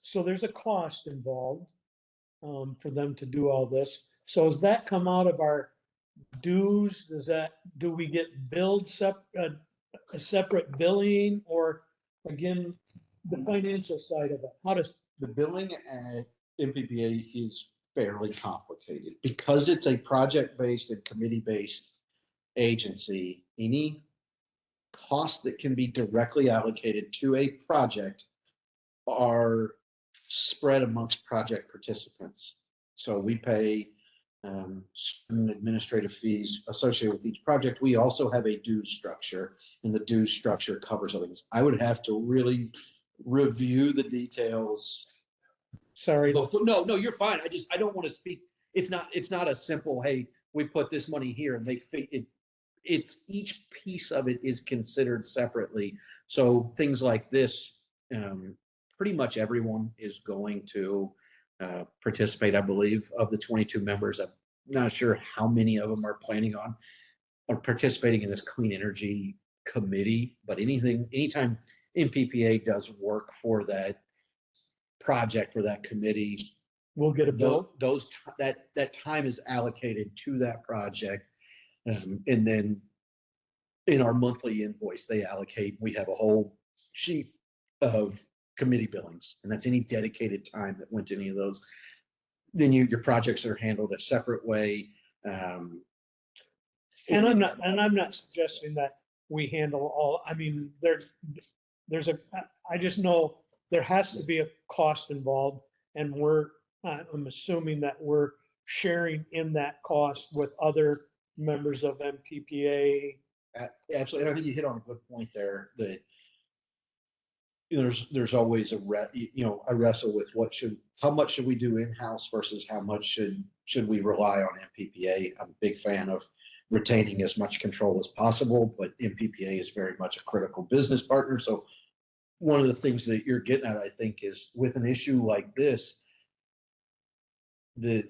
So there's a cost involved for them to do all this. So does that come out of our dues? Do we get billed a separate billing, or again, the financial side of it? How does The billing at MPPA is fairly complicated because it's a project-based and committee-based agency. Any costs that can be directly allocated to a project are spread amongst project participants. So we pay certain administrative fees associated with each project. We also have a dues structure, and the dues structure covers other things. I would have to really review the details. Sorry, No, you're fine. I don't want to speak. It's not a simple, hey, we put this money here and they it. It's each piece of it is considered separately. So things like this, pretty much everyone is going to participate, I believe, of the 22 members. I'm not sure how many of them are planning on participating in this clean energy committee, but anytime MPPA does work for that project, for that committee, we'll get a bill. that time is allocated to that project. And then in our monthly invoice, we have a whole sheet of committee billings, and that's any dedicated time that went to any of those. Then your projects are handled a separate way. And I'm not suggesting that we handle all, I mean, I just know there has to be a cost involved, and I'm assuming that we're sharing in that cost with other members of MPPA. Absolutely. And I think you hit on a good point there, that there's always a wrestle with how much should we do in-house versus how much should we rely on MPPA. I'm a big fan of retaining as much control as possible, but MPPA is very much a critical business partner. So one of the things that you're getting at, I think, is with an issue like this, the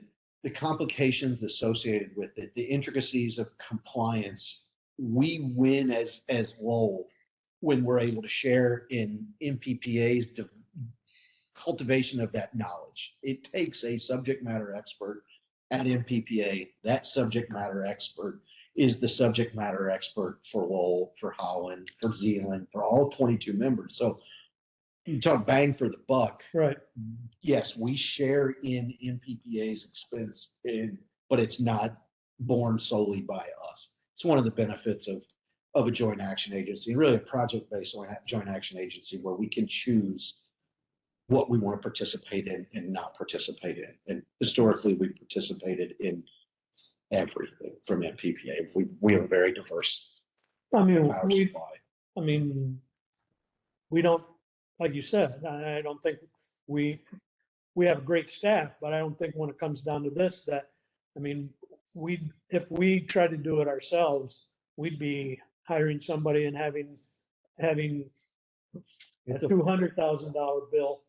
complications associated with it, the intricacies of compliance, we win as Lowell when we're able to share in MPPA's cultivation of that knowledge. It takes a subject matter expert at MPPA. That subject matter expert is the subject matter expert for Lowell, for Holland, for Zealand, for all 22 members. So you talk bang for the buck. Right. Yes, we share in MPPA's expense, but it's not borne solely by us. It's one of the benefits of a joint action agency, really a project-based joint action agency, where we can choose what we want to participate in and not participate in. And historically, we participated in everything from MPPA. We have a very diverse I mean, power supply. we don't, like you said, I don't think we have a great staff, but I don't think when it comes down to this, if we tried to do it ourselves, we'd be hiring somebody and having a $200,000 bill,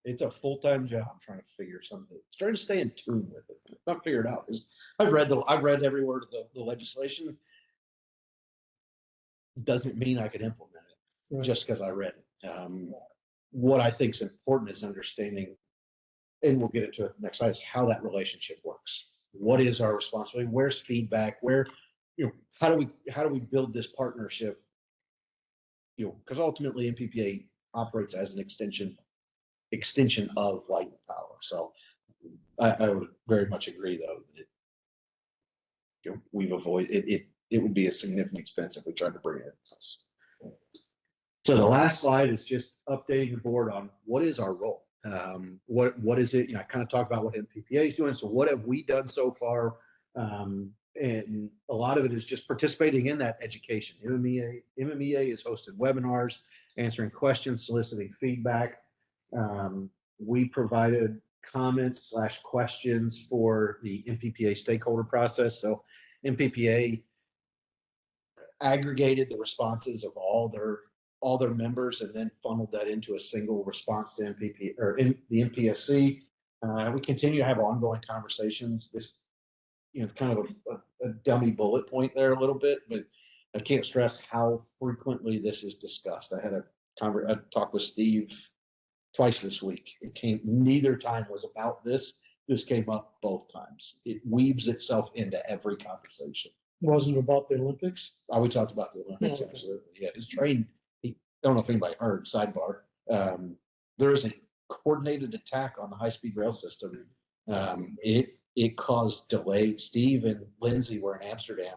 It's a full-time job trying to figure something, trying to stay in tune with it, not figure it out. I've read every word of the legislation. Doesn't mean I can implement it just because I read it. What I think is important is understanding, and we'll get into it next slide, is how that relationship works. What is our responsibility? Where's feedback? How do we build this partnership? Because ultimately MPPA operates as an extension of Light and Power. So I would very much agree, though, that we've avoided it. It would be a significant expense if we tried to bring it in-house. So the last slide is just updating the board on what is our role. What is it? I kind of talked about what MPPA is doing. So what have we done so far? And a lot of it is just participating in that education. MMEA has hosted webinars, answering questions, soliciting feedback. We provided comments/questions for the MPPA stakeholder process. So MPPA aggregated the responses of all their members and then funneled that into a single response to MPP or in the MPSC. We continue to have ongoing conversations. This, kind of a dummy bullet point there a little bit, but I can't stress how frequently this is discussed. I had a talk with Steve twice this week. Neither time was about this. This came up both times. It weaves itself into every conversation. Wasn't about the Olympics. We talked about the Olympics, Okay. absolutely. Yeah, his train. I don't know if anybody heard. Sidebar. There is a coordinated attack on the high-speed rail system. It caused delay. Steve and Lindsay were in Amsterdam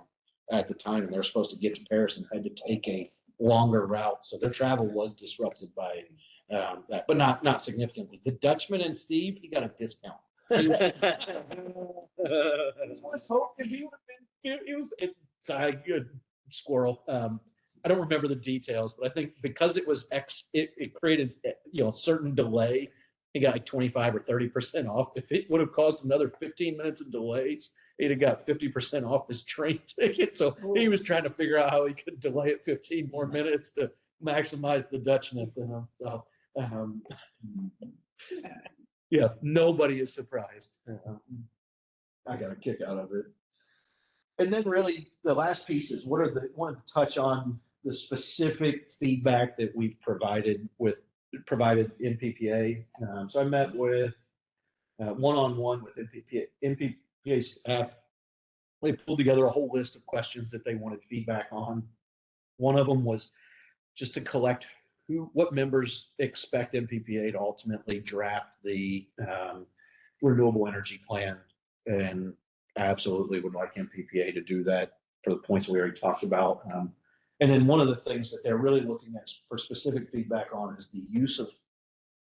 at the time, and they're supposed to get to Paris and had to take a longer route. So their travel was disrupted by that, but not significantly. The Dutchman and Steve, he got a discount was hoping he would have been, it's a good squirrel. I don't remember the details, but I think because it was it created, a certain delay. He got like 25 or 30% off. If it would have caused another 15 minutes of delays, he'd have got 50% off his train ticket. So he was trying to figure out how he could delay it 15 more minutes to maximize the Dutchness in him. So, yeah, nobody is surprised. I got a kick out of it. And then really the last piece is wanted to touch on the specific feedback that we've provided MPPA. So I met with one-on-one with MPPA staff. They pulled together a whole list of questions that they wanted feedback on. One of them was just to collect what members expect MPPA to ultimately draft the renewable energy plan, and absolutely would like MPPA to do that for the points we already talked about. And then one of the things that they're really looking at for specific feedback on is the use of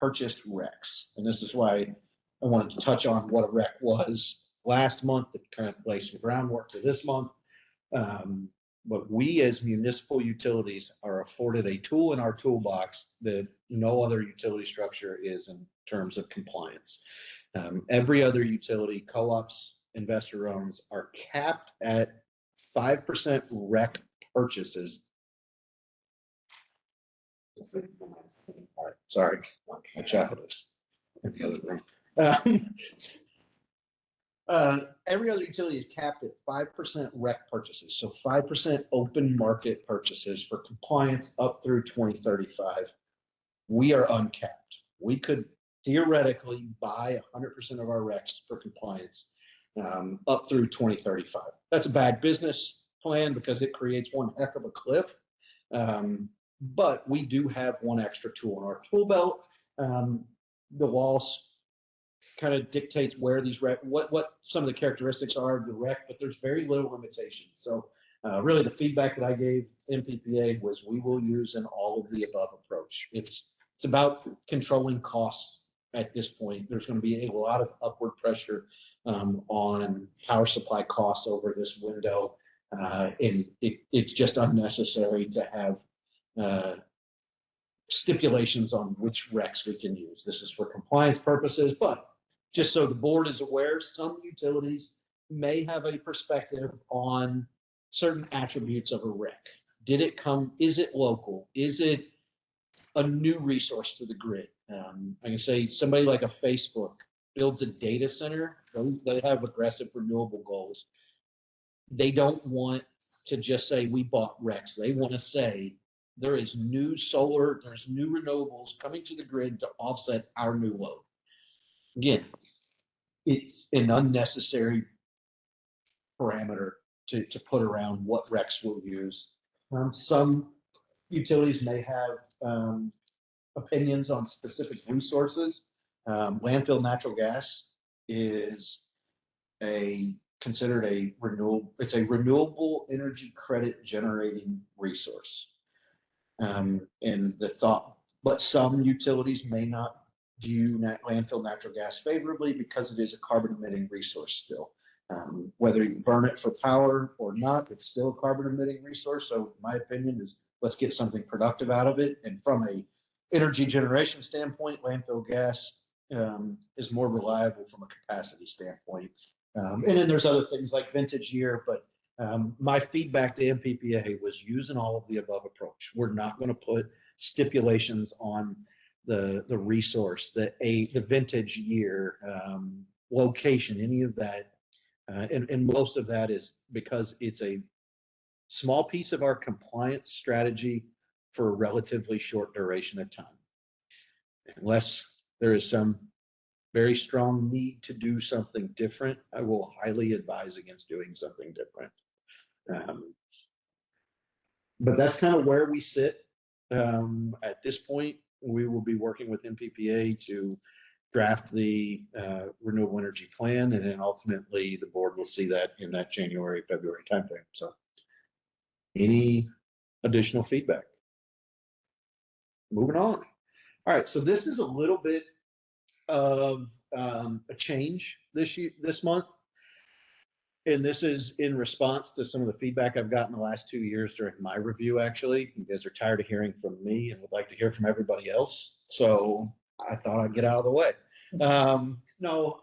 purchased RECs. And this is why I wanted to touch on what a REC was last month, that kind of lays some groundwork for this month. But we as municipal utilities are afforded a tool in our toolbox that no other utility structure is in terms of compliance. Every other utility, co-ops, investor owns, are capped at 5% REC purchases. Sorry, my child is in the other room. Every other utility is capped at 5% REC purchases, so 5% open market purchases for compliance up through 2035. We are uncapped. We could theoretically buy 100% of our RECs for compliance up through 2035. That's a bad business plan because it creates one heck of a cliff. But we do have one extra tool in our tool belt. The walls kind of dictates where these REC, what some of the characteristics are of the REC, but there's very little limitation. So really the feedback that I gave MPPA was we will use an all of the above approach. It's about controlling costs at this point. There's going to be a lot of upward pressure on power supply costs over this window. And it's just unnecessary to have stipulations on which RECs we can use. This is for compliance purposes, but just so the board is aware, some utilities may have a perspective on certain attributes of a REC. Did it come, is it local? Is it a new resource to the grid? I can say somebody like a Facebook builds a data center, they have aggressive renewable goals. They don't want to just say we bought RECs. They want to say there is new solar, there's new renewables coming to the grid to offset our new load. Again, it's an unnecessary parameter to put around what RECs we'll use. Some utilities may have opinions on specific resources. Landfill natural gas is considered a renewable energy credit generating resource. And the thought, but some utilities may not view landfill natural gas favorably because it is a carbon emitting resource still. Whether you burn it for power or not, it's still a carbon emitting resource. So my opinion is let's get something productive out of it. And from a energy generation standpoint, landfill gas is more reliable from a capacity standpoint. And then there's other things like vintage year, but my feedback to MPPA was use an all of the above approach. We're not going to put stipulations on the resource, the vintage year, location, any of that. And most of that is because it's a small piece of our compliance strategy for a relatively short duration of time. Unless there is some very strong need to do something different, I will highly advise against doing something different. But that's kind of where we sit. At this point, we will be working with MPPA to draft the renewable energy plan, and then ultimately the board will see that in that January, February timeframe. So any additional feedback? Moving on. All right, so this is a little bit of a change this month. And this is in response to some of the feedback I've gotten the last 2 years during my review, actually. You guys are tired of hearing from me and would like to hear from everybody else. So I thought I'd get out of the way. No,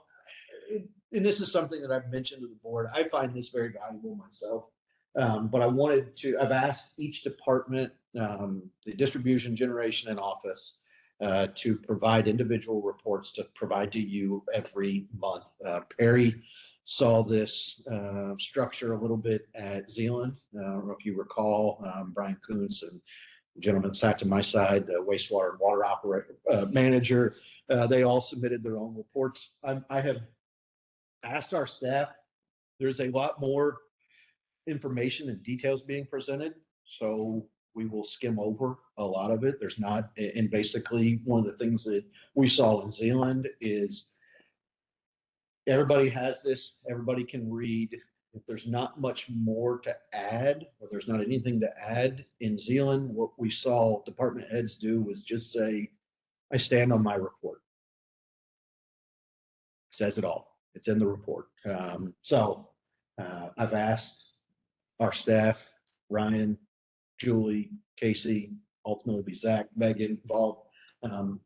and this is something that I've mentioned to the board. I find this very valuable myself. But I've asked each department, the distribution, generation, and office, to provide individual reports to provide to you every month. Perry saw this structure a little bit at Zealand. I don't know if you recall, Brian Kuntz and the gentleman sat to my side, the wastewater and water operator manager. They all submitted their own reports. I have asked our staff. There's a lot more information and details being presented, so we will skim over a lot of it. There's not, and basically one of the things that we saw in Zealand is everybody has this, everybody can read. If there's not much more to add, or there's not anything to add in Zealand, what we saw department heads do was just say, I stand on my report. It says it all. It's in the report. I've asked our staff, Ryan, Julie, Casey, ultimately Zach, Megan, involved.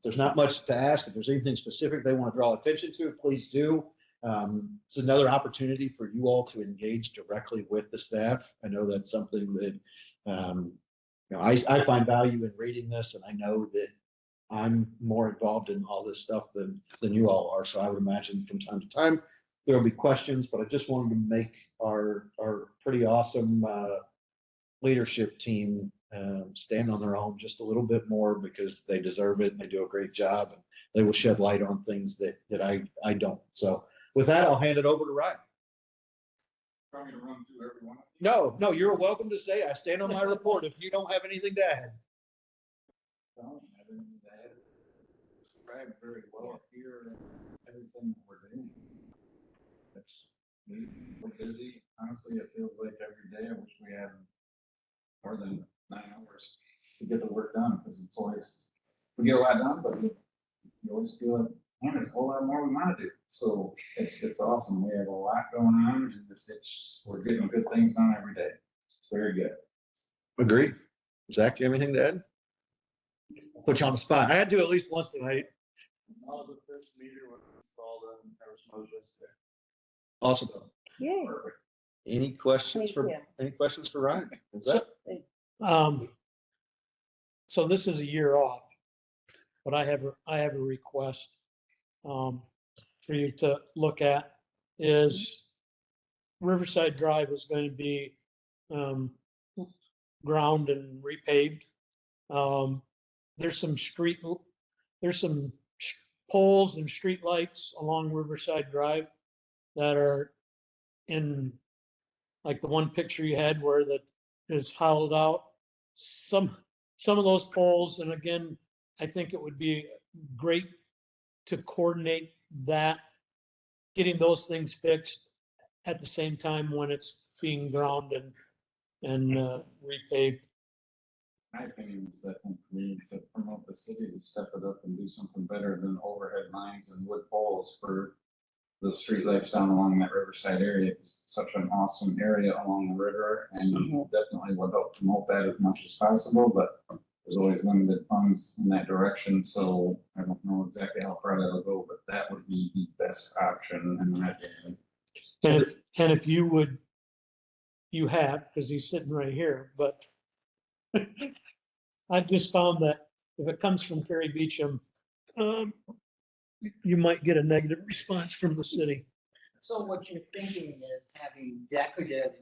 There's not much to ask. If there's anything specific they want to draw attention to, please do. It's another opportunity for you all to engage directly with the staff. I know that's something that I find value in reading this, and I know that I'm more involved in all this stuff than you all are. So I would imagine from time to time there will be questions, but I just wanted to make our pretty awesome leadership team stand on their own just a little bit more, because they deserve it and they do a great job, and they will shed light on things that I don't. So with that, I'll hand it over to Ryan. Try me to run through every one. No, you're welcome to say I stand on my report if you don't have anything to add. Described very well here, everything that we're doing. We're busy. Honestly, it feels like every day I wish we had more than 9 hours to get the work done, because it's always, we get a lot done, but you always feel like, man, there's a whole lot more we want to do. So it's awesome. We have a lot going on, and we're getting good things done every day. It's very good. Agreed. Zach, do you have anything to add? I'll put you on the spot. I had to at least once tonight. The first meter was installed on Harris yesterday. Awesome. Yay. Perfect. Any questions for Ryan? Is that? So this is a year off, but I have a request for you to look at. Is Riverside Drive is going to be ground and repaved. There's some poles and street lights along Riverside Drive that are in, like the one picture you had where that is hollowed out. Some of those poles, and again, I think it would be great to coordinate that, getting those things fixed at the same time when it's being ground and repaved. My opinion is that we need to promote the city to step it up and do something better than overhead lines and wood poles for the streetlights down along that Riverside area. It's such an awesome area along the river, and definitely would help promote that as much as possible, but there's always limited funds in that direction, so I don't know exactly how far that'll go, but that would be the best option in my opinion. And if you would, you have, because he's sitting right here, but I've just found that if it comes from Kerry Beecham, you might get a negative response from the city. So what you're thinking is having decorative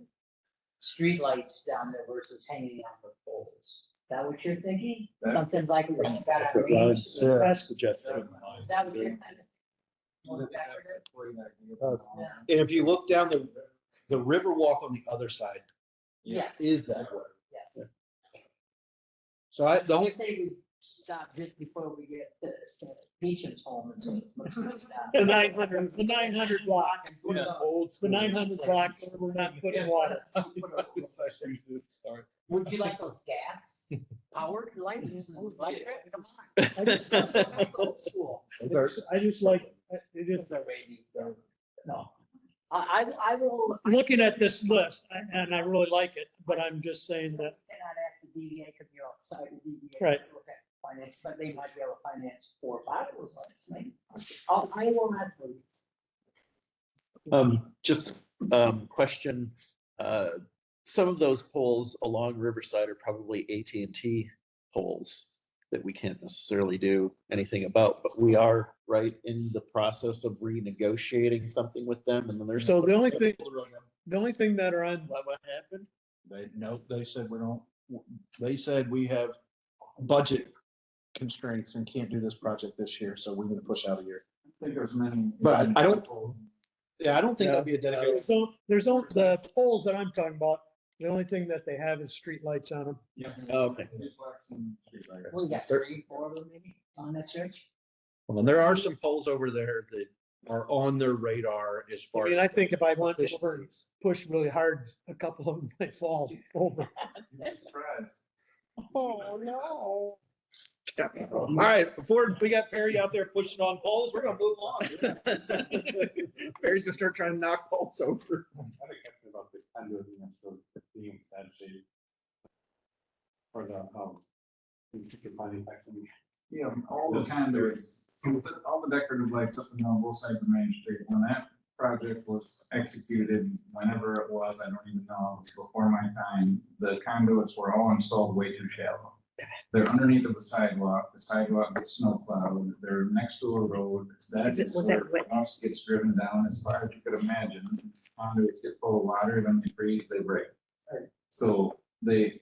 streetlights down there versus hanging on the poles. Is that what you're thinking? Something like we got That's on what Main Ron's Street? suggesting. Is that what you're thinking? More decorative? And if you look down the river walk on the other side Yes. is that way. Yeah. So the I only say we stop just before we get to Beecham's home and say, let's go down. The 900 block, And put it up. the 900 block, we're not putting water. Would you like those gas powered lights? Electric? Come on. I just Old school. I just like It is, They're ready, no. I will. I'm looking at this list and I really like it, but I'm just saying that, Cannot ask the DDA because you're outside the DDA. Right. Okay, finance, but they might be able to finance 4 or 5 of those lights, maybe. I will not. Just, question, some of those poles along Riverside are probably AT&T poles that we can't necessarily do anything about, but we are right in the process of renegotiating something with them, and then there's. so the only thing that are on, What happened? They said we don't, they said we have budget constraints and can't do this project this year, so we need to push out a year. I think there's many. But I don't- Yeah, I don't think that'd be a dedicated. so there's no, the poles that I'm talking about, the only thing that they have is street lights on them. Yeah. Oh, okay. Duplex and streetlights. We got 3, 4 of them maybe on that stretch. Well, and there are some poles over there that are on their radar as I far. mean, I think if I went over and efficiencies. pushed really hard, a couple of them might fall over. Surprise. Oh, no. All right, before we got Perry out there pushing on poles, we're gonna move on. Perry's gonna start trying to knock poles over. I had a question about the conduit, so being bad shape. For the house. You can find it back from. Yeah, all the conduits, all the decorative lights up and down both sides of Main Street, when that project was executed, whenever it was, I don't even know, it was before my time, the conduits were all installed way too shallow. They're underneath of the sidewalk gets snow plowed, they're next to a road, that is Was where that wet? the house gets driven down as far as you could imagine. Conduits get full of water, then they freeze, they break. So the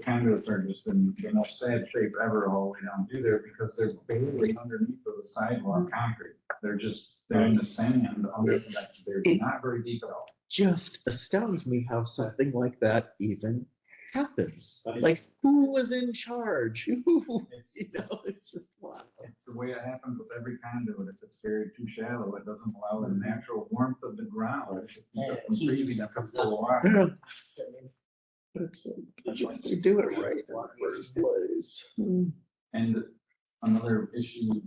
conduits are just in the most sad shape ever all the way down through there because they're barely underneath of the sidewalk concrete. They're in the sand under that, they're not very deep at all. Just astounds me how something like that even happens. Like, who was in charge? Who, it's just wow. It's the way it happens with every conduit. If it's buried too shallow, it doesn't allow the natural warmth of the ground to keep it from freezing up full of water. You do it right in the first place. And another issue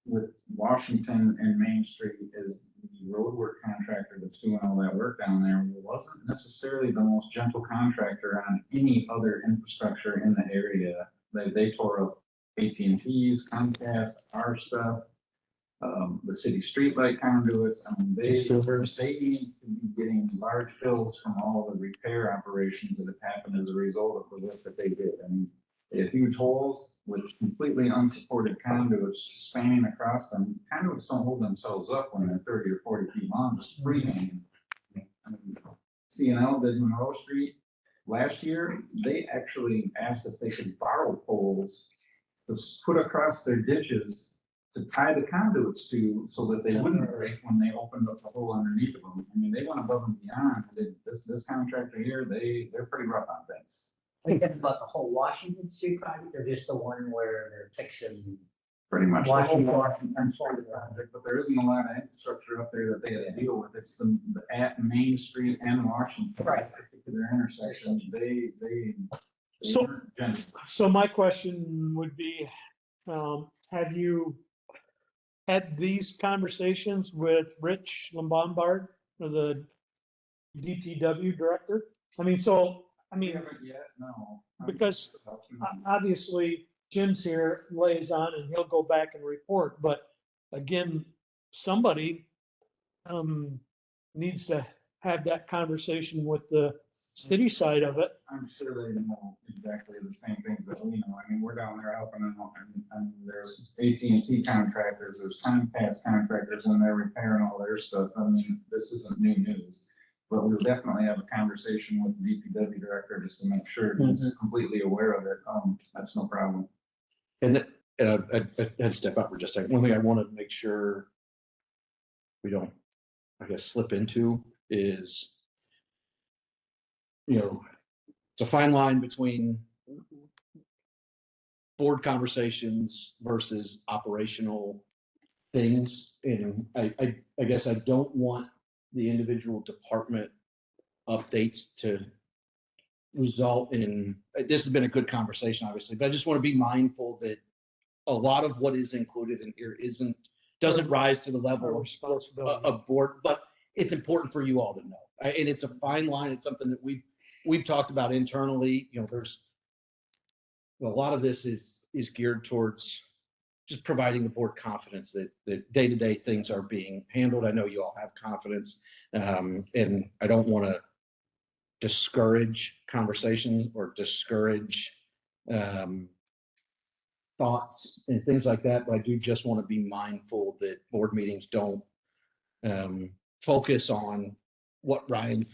with Washington and Main Street is the roadwork contractor that's doing all that work down there wasn't necessarily the most gentle contractor on any other infrastructure in the area. They tore up AT&T's, Comcast, our stuff, the city streetlight conduits. I mean, they need to be getting large bills from all the repair operations that have happened as a result of the work that they did. I mean, they have huge holes with completely unsupported conduits spanning across them. Conduits don't hold themselves up when they're 30 or 40 feet long, just freehand. I mean, CNL did Monroe Street last year. They actually asked if they could borrow poles to put across their ditches to tie the conduits to so that they wouldn't break when they opened up the hole underneath of them. I mean, they went above and beyond. This contractor here, they're pretty rough on things. I think that's about the whole Washington Street project, or just the one where they're fixing. Pretty much the whole Washington. Washington Street project, but there isn't a lot of infrastructure up there that they had to deal with. It's the at Main Street and Washington. Right. Particular intersections, they So- weren't gentle. So my question would be, have you had these conversations with Rich Lombard, the DPW director? I mean, We haven't yet, no. Because obviously Jim's here, liaison, and he'll go back and report, but again, somebody needs to have that conversation with the city side of it. I'm sure they know exactly the same things that we know. I mean, we're down there helping them, and there's AT&T contractors, there's Comcast contractors when they're repairing all their stuff. I mean, this isn't new news. But we'll definitely have a conversation with the DPW director just to make sure he's completely aware of it. That's no problem. And I had to step up for just a second. One thing I want to make sure we don't, I guess, slip into is, it's a fine line between board conversations versus operational things. And I guess I don't want the individual department updates to result in, this has been a good conversation, obviously, but I just want to be mindful that a lot of what is included in here isn't doesn't rise to the Our level of responsibility. a board, but it's important for you all to know. And it's a fine line. It's something that we've talked about internally. You know, there's a lot of this is geared towards just providing the board confidence that day-to-day things are being handled. I know you all have confidence, and I don't want to discourage conversation or discourage thoughts and things like that, but I do just want to be mindful that board meetings don't focus on what Ryan,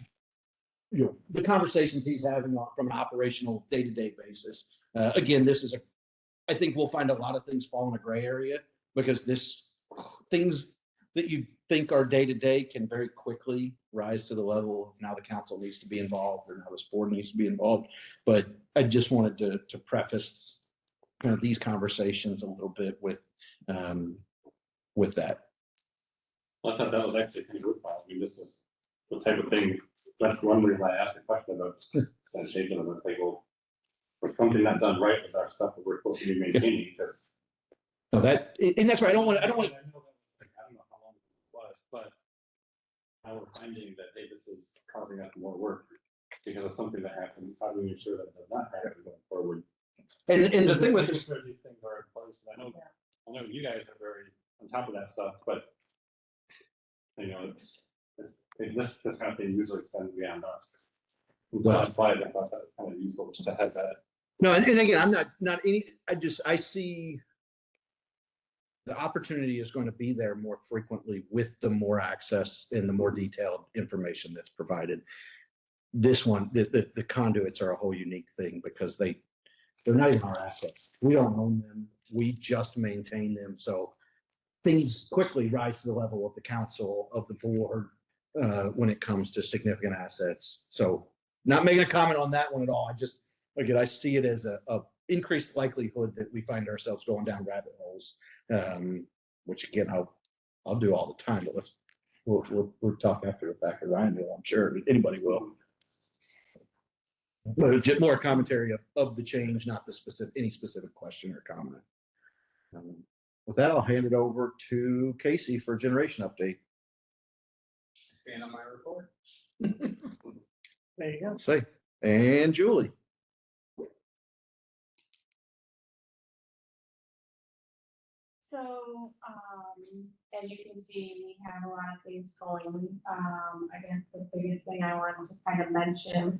you know, the conversations he's having from an operational day-to-day basis. Again, I think we'll find a lot of things fall in a gray area because things that you think are day-to-day can very quickly rise to the level of now the council needs to be involved or now this board needs to be involved. But I just wanted to preface kind of these conversations a little bit with that. Well, I thought that was actually pretty good. I mean, this is the type of thing, that's one reason I asked a question about sanitation, and it's like, well, was something not done right with our stuff that we're supposed to be maintaining, because. No, and that's right. I don't want. I know that was, like, I don't know how long it was, but now we're finding that, hey, this is causing us more work because of something that happened. How do we make sure that it does not happen going forward? And the thing with Making this, sure these things are in place, and I know you guys are very on top of that stuff, but you know, this kind of thing usually extends beyond us. And so Well- that's why I thought that was kind of useful just to have that. no, and again, I'm not any. I see the opportunity is going to be there more frequently with the more access and the more detailed information that's provided. This one, the conduits are a whole unique thing because they're not even our assets. We don't own them. We just maintain them. So things quickly rise to the level of the council, of the board, when it comes to significant assets. So not making a comment on that one at all. I see it as a increased likelihood that we find ourselves going down rabbit holes, which again, I'll do all the time, but we'll talk after the fact. Ryan will, I'm sure anybody will. But just more commentary of the change, not any specific question or comment. With that, I'll hand it over to Casey for generation update. Stand on my report. There you go. Say, and Julie. So, as you can see, we have a lot of things going. I guess the biggest thing I wanted to kind of mention,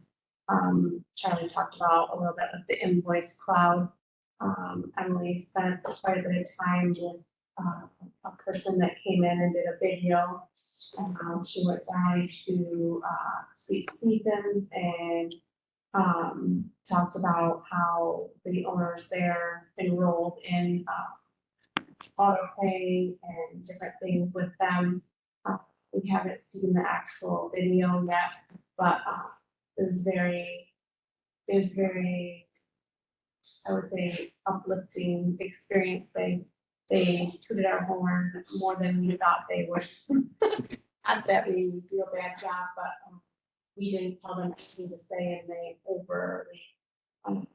Charlie talked about a little bit of the invoice cloud. Emily spent quite a bit of time with a person that came in and did a video. She went down to Sweet Stevens and talked about how the owners there enrolled in auto pay and different things with them. We haven't seen the actual video yet, but it was very, I would say, uplifting experience. They tooted our horn more than we thought they would. Not that we do a bad job, but we didn't tell them anything to say, and they overly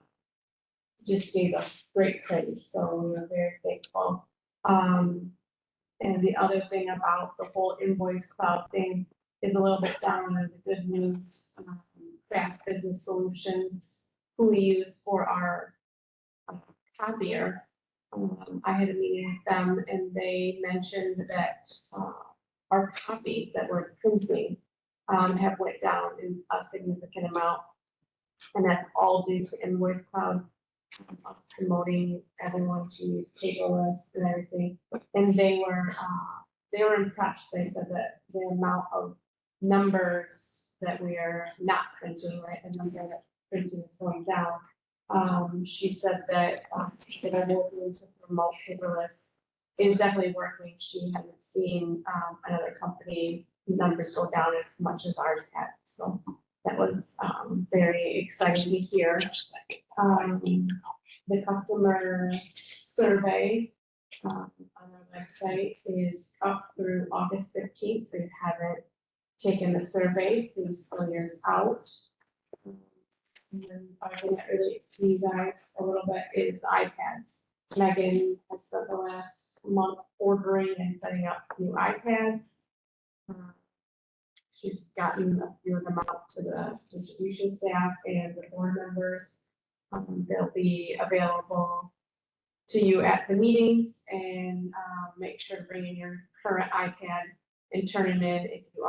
just gave us great praise. So we were very thankful. And the other thing about the whole invoice cloud thing is a little bit down in the good news. Craft Business Solutions, who we use for our copier. I had a meeting with them and they mentioned that our copies that we're printing have went down in a significant amount. And that's all due to Invoice Cloud, us promoting everyone to use paperless and everything. And they were impressed. They said that the amount of numbers that we are not printing, right, the number that printing is going down. She said that they are working to promote paperless is definitely working. She hadn't seen another company numbers go down as much as ours had. So that was very exciting to hear. The customer survey on our website is up through August 15th. So if you haven't taken the survey, please fill yours out. And then I think that relates to you guys a little bit is the iPads. Megan has spent the last month ordering and setting up new iPads. She's gotten a few of them out to the distribution staff and the board members. They'll be available to you at the meetings, and make sure to bring in your current iPad and turn it in if you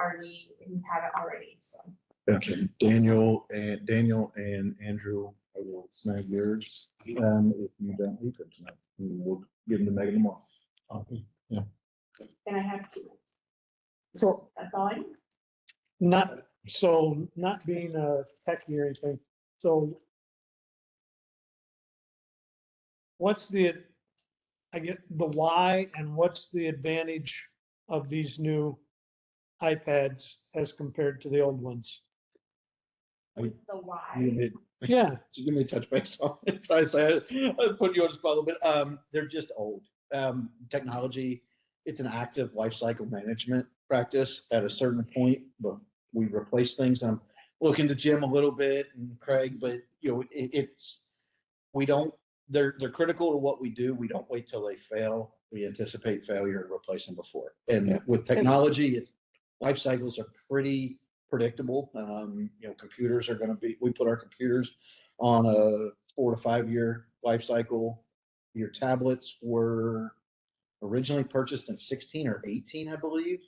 have it already, so. Okay, Daniel and Andrew, I will snag yours, if you don't need them tonight. We'll give them to Megan tomorrow. And I have two. So That's all I need. not being a techie or anything, so what's the, I guess, the why and what's the advantage of these new iPads as compared to the old ones? What's the why? Yeah, Give me a touch base on it. I said, I'll put you on the spot a little bit. They're just old. Technology, it's an active life cycle management practice at a certain point, but we replace things. I'm looking to Jim a little bit and Craig, but you know, we don't, they're critical to what we do. We don't wait till they fail. We anticipate failure and replace them before. And with technology, life cycles are pretty predictable. You know, computers are going to be, we put our computers on a 4 to 5 year life cycle. Your tablets were originally purchased in 16 or 18, I believe.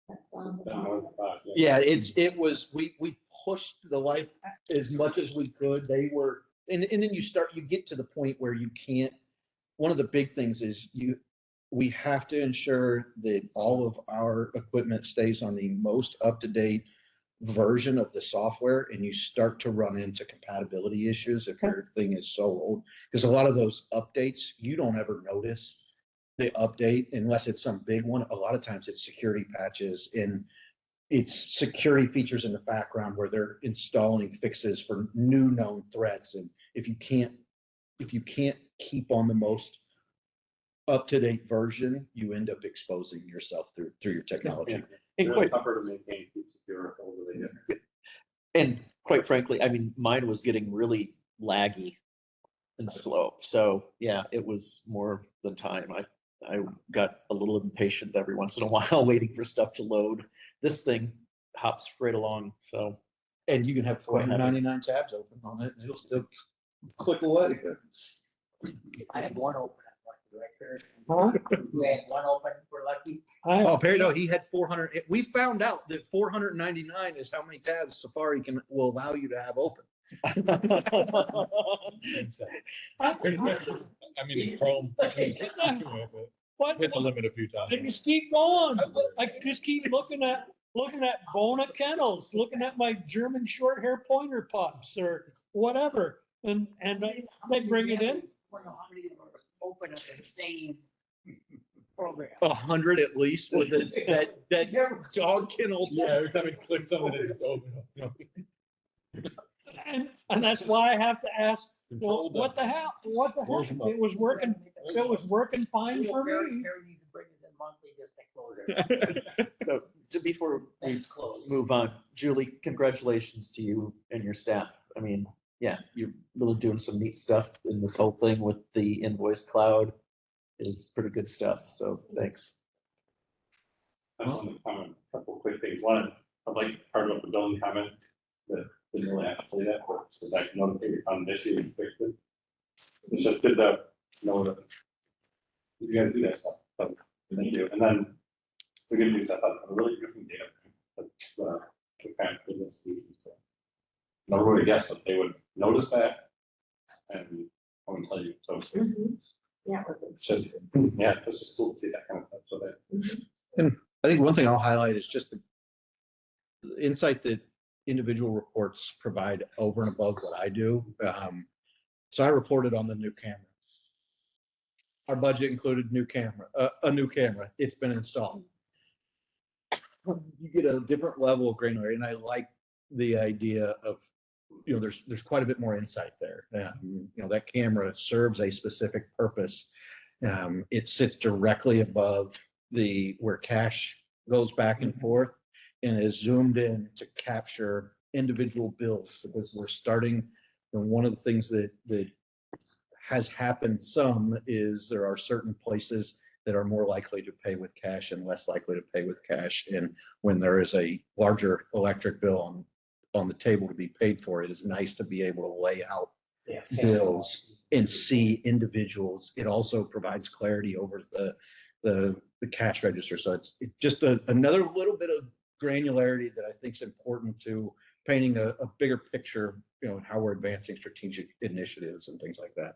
That sounds Been about more right. than 5, yeah. Yeah, it was, we pushed the life as much as we could. They were, and then you get to the point where you can't, one of the big things is we have to ensure that all of our equipment stays on the most up-to-date version of the software, and you start to run into compatibility issues if your thing is so old. Because a lot of those updates, you don't ever notice the update unless it's some big one. A lot of times it's security patches and it's security features in the background where they're installing fixes for new known threats. And if you can't keep on the most up-to-date version, you end up exposing yourself through your technology. And They're quite, tougher to maintain, keep secure over the years. and quite frankly, I mean, mine was getting really laggy and slow. So yeah, it was more than time. I got a little impatient every once in a while waiting for stuff to load. This thing hops right along. So And you can have Quite happy. 499 tabs open on it and it'll still click away. I have one open at Lucky Record. huh? You have one open for Lucky? Oh, Perry, no, he had 400. We found out that 499 is how many tabs Safari will allow you to have open. I mean, in Chrome, you can What? hit the limit a few times. I just keep going. I just keep looking at Bona kennels, looking at my German short hair pointer pups or whatever. And they bring it in. I don't know how many are open at the same program. 100 at least with that dog kennel. Yeah, every time it clicks on it, it's open. And that's why I have to ask, well, what the hell? It was working fine for Perry me. needs to bring it in monthly just to close it. So before we Things closed. move on, Julie, congratulations to you and your staff. I mean, yeah, you're really doing some neat stuff in this whole thing with the invoice cloud. Is pretty good stuff. So thanks. I want to comment a couple quick things. One, I'd like part of the billing comment that didn't really have to say that, but it's like notification on the issue and fixed it. It's just good to know that you gotta do that stuff. So, thank you. And then the good news, I thought a really different data. That's the kind of business solution. So never would have guessed that they would notice that and come and tell you. So Yeah, it was it's just, yeah, it's just cool to see that kind of stuff. So that I think one thing I'll highlight is just the insight that individual reports provide over and above what I do. So I reported on the new camera. Our budget included a new camera. It's been installed. You get a different level of granularity, and I like the idea of, you know, there's quite a bit more insight there. You know, that camera serves a specific purpose. It sits directly above where cash goes back and forth and is zoomed in to capture individual bills, because we're starting, and one of the things that has happened some is there are certain places that are more likely to pay with cash and less likely to pay with cash. And when there is a larger electric bill on the table to be paid for, it is nice to be able to lay out Yeah, bills and see individuals. It also provides clarity over the cash register. So it's just another little bit of granularity that I think is important to painting a bigger picture, how we're advancing strategic initiatives and things like that.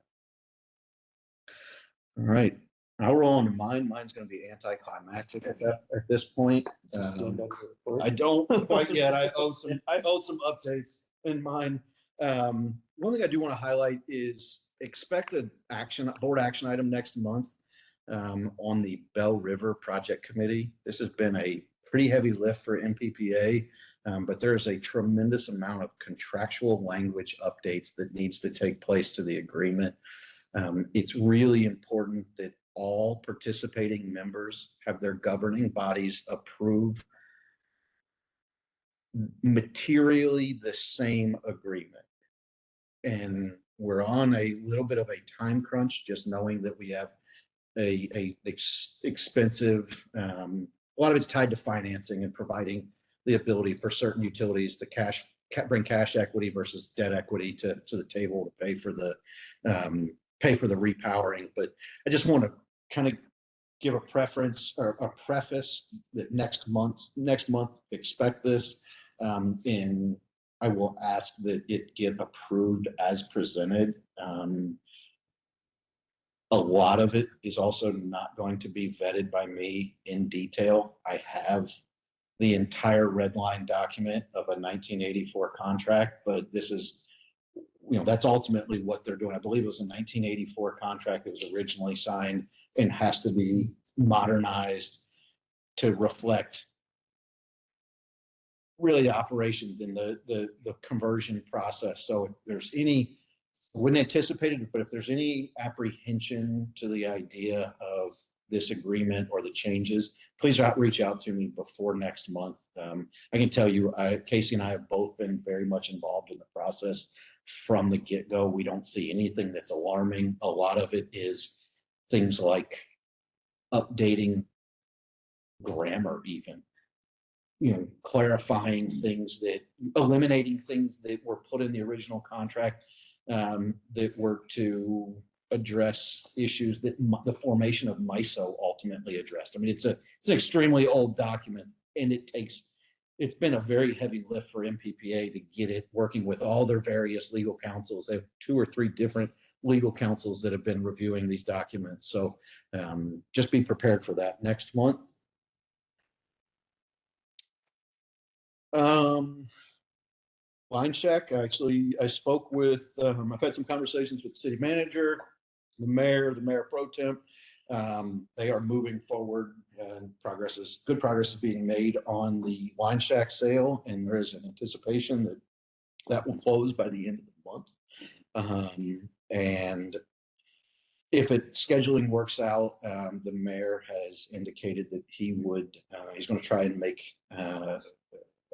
All right, I'll roll on to mine. Mine's going to be anticlimactic at this point. I don't quite yet. I owe some updates in mine. One thing I do want to highlight is expect an board action item next month on the Bell River Project Committee. This has been a pretty heavy lift for MPPA, but there's a tremendous amount of contractual language updates that needs to take place to the agreement. It's really important that all participating members have their governing bodies approve materially the same agreement. And we're on a little bit of a time crunch, just knowing that we have a expensive, a lot of it's tied to financing and providing the ability for certain utilities to bring cash equity versus debt equity to the table to pay for the repowering. But I just want to kind of give a preference or a preface that next month expect this, and I will ask that it get approved as presented. A lot of it is also not going to be vetted by me in detail. I have the entire red line document of a 1984 contract, but this is, that's ultimately what they're doing. I believe it was a 1984 contract that was originally signed and has to be modernized to reflect really the operations in the conversion process. So if there's any, I wouldn't anticipate it, but if there's any apprehension to the idea of this agreement or the changes, please reach out to me before next month. I can tell you, Casey and I have both been very much involved in the process from the get-go. We don't see anything that's alarming. A lot of it is things like updating grammar, even, clarifying things, eliminating things that were put in the original contract that were to address issues that the formation of MISO ultimately addressed. I mean, it's an extremely old document, and it's been a very heavy lift for MPPA to get it working with all their various legal counsels. They have 2 or 3 different legal counsels that have been reviewing these documents. So just be prepared for that next month. Line check. Actually, I spoke with, I've had some conversations with the city manager, the mayor pro temp. They are moving forward, and good progress is being made on the Wine Shack sale, and there is an anticipation that will close by the end of the month. And if scheduling works out, the mayor has indicated that he's going to try and make an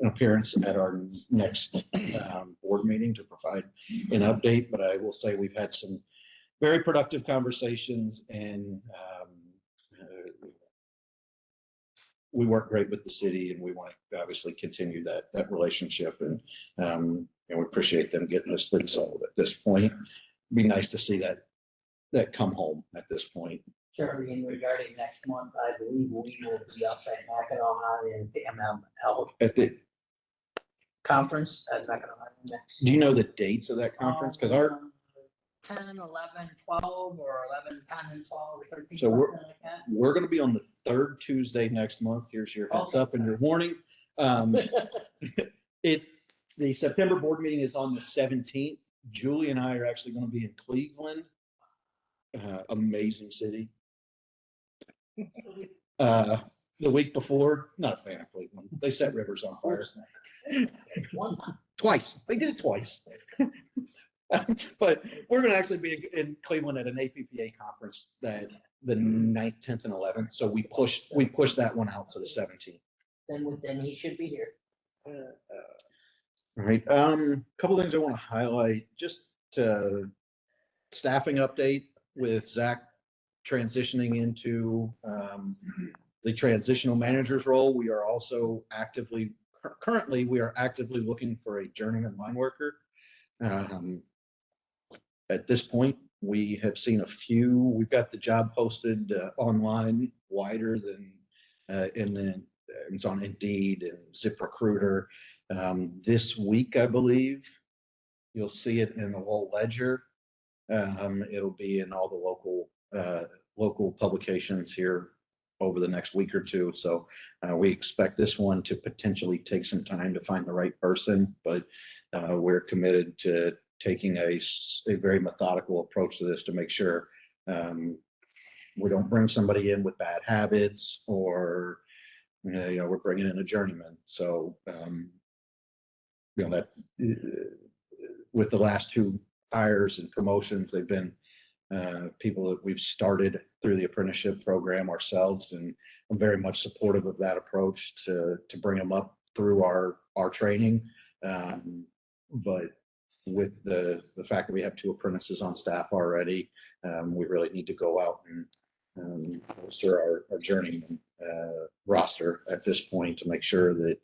appearance at our next board meeting to provide an update. But I will say we've had some very productive conversations, and we work great with the city, and we want to obviously continue that relationship, and we appreciate them getting this thing solved at this point. It'd be nice to see that come home at this point. Certainly, and regarding next month, I believe we will be up at Mackinac and MML At the, conference at Mackinac next. do you know the dates of that conference? Because our 10, 11, 12, or 11, 10, and 12, 13, So something like that. we're going to be on the 3rd Tuesday next month. Here's your heads up and your warning. The September board meeting is on the 17th. Julie and I are actually going to be in Cleveland. Amazing city. The week before, not a fan of Cleveland. They set rivers on fire. One time. Twice. They did it twice. But we're going to actually be in Cleveland at an APPA conference that the 9th, 10th, and 11th. So we pushed that one out to the 17th. Then he should be here. All right. Couple things I want to highlight. Just staffing update with Zach transitioning into the transitional manager's role. We are also currently, we are actively looking for a journeyman line worker. At this point, we have seen a few. We've got the job posted online wider than it's on Indeed and ZipRecruiter. This week, I believe, you'll see it in the Lowell Ledger. It'll be in all the local publications here over the next week or two. So we expect this one to potentially take some time to find the right person, but we're committed to taking a very methodical approach to this to make sure we don't bring somebody in with bad habits, or we're bringing in a journeyman. So that with the last two hires and promotions, they've been people that we've started through the apprenticeship program ourselves, and I'm very much supportive of that approach to bring them up through our training. But with the fact that we have 2 apprentices on staff already, we really need to go out and bolster our journeyman roster at this point to make sure that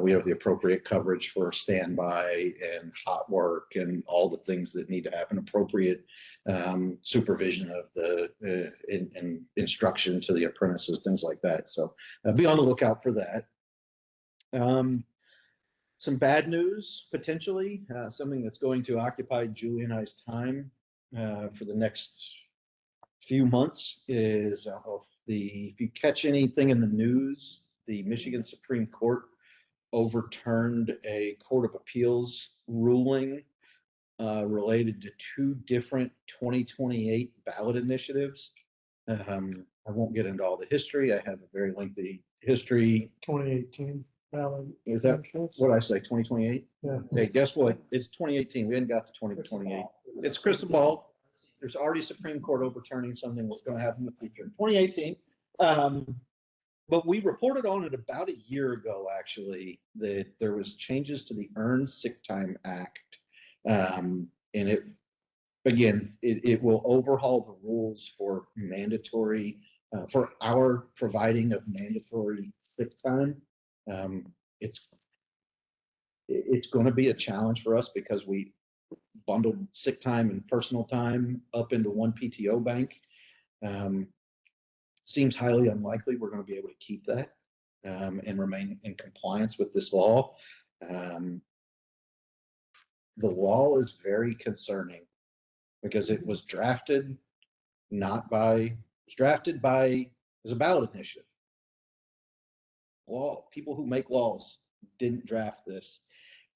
we have the appropriate coverage for standby and hot work and all the things that need to happen, appropriate supervision of the instruction to the apprentices, things like that. So be on the lookout for that. Some bad news, potentially, something that's going to occupy Julie and I's time for the next few months is if you catch anything in the news, the Michigan Supreme Court overturned a Court of Appeals ruling related to 2 different 2028 ballot initiatives. I won't get into all the history. I have a very lengthy history. 2018 ballot. Is that what I say, 2028? Yeah. Hey, guess what? It's 2018. We hadn't got to 2028. It's crystal ball. There's already Supreme Court overturning something that's going to happen in the future. 2018. But we reported on it about a year ago, actually, that there was changes to the Earned Sick Time Act. And it will overhaul the rules for mandatory, for our providing of mandatory sick time. It's going to be a challenge for us because we bundled sick time and personal time up into one PTO bank. Seems highly unlikely we're going to be able to keep that and remain in compliance with this law. The law is very concerning because it was drafted as a ballot initiative. People who make laws didn't draft this.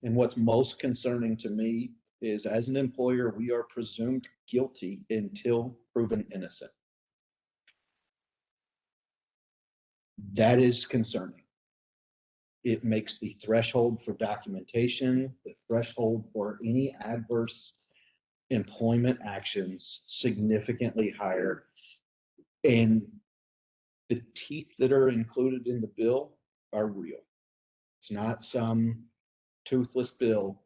And what's most concerning to me is, as an employer, we are presumed guilty until proven innocent. That is concerning. It makes the threshold for documentation, the threshold for any adverse employment actions significantly higher. And the teeth that are included in the bill are real. It's not some toothless bill.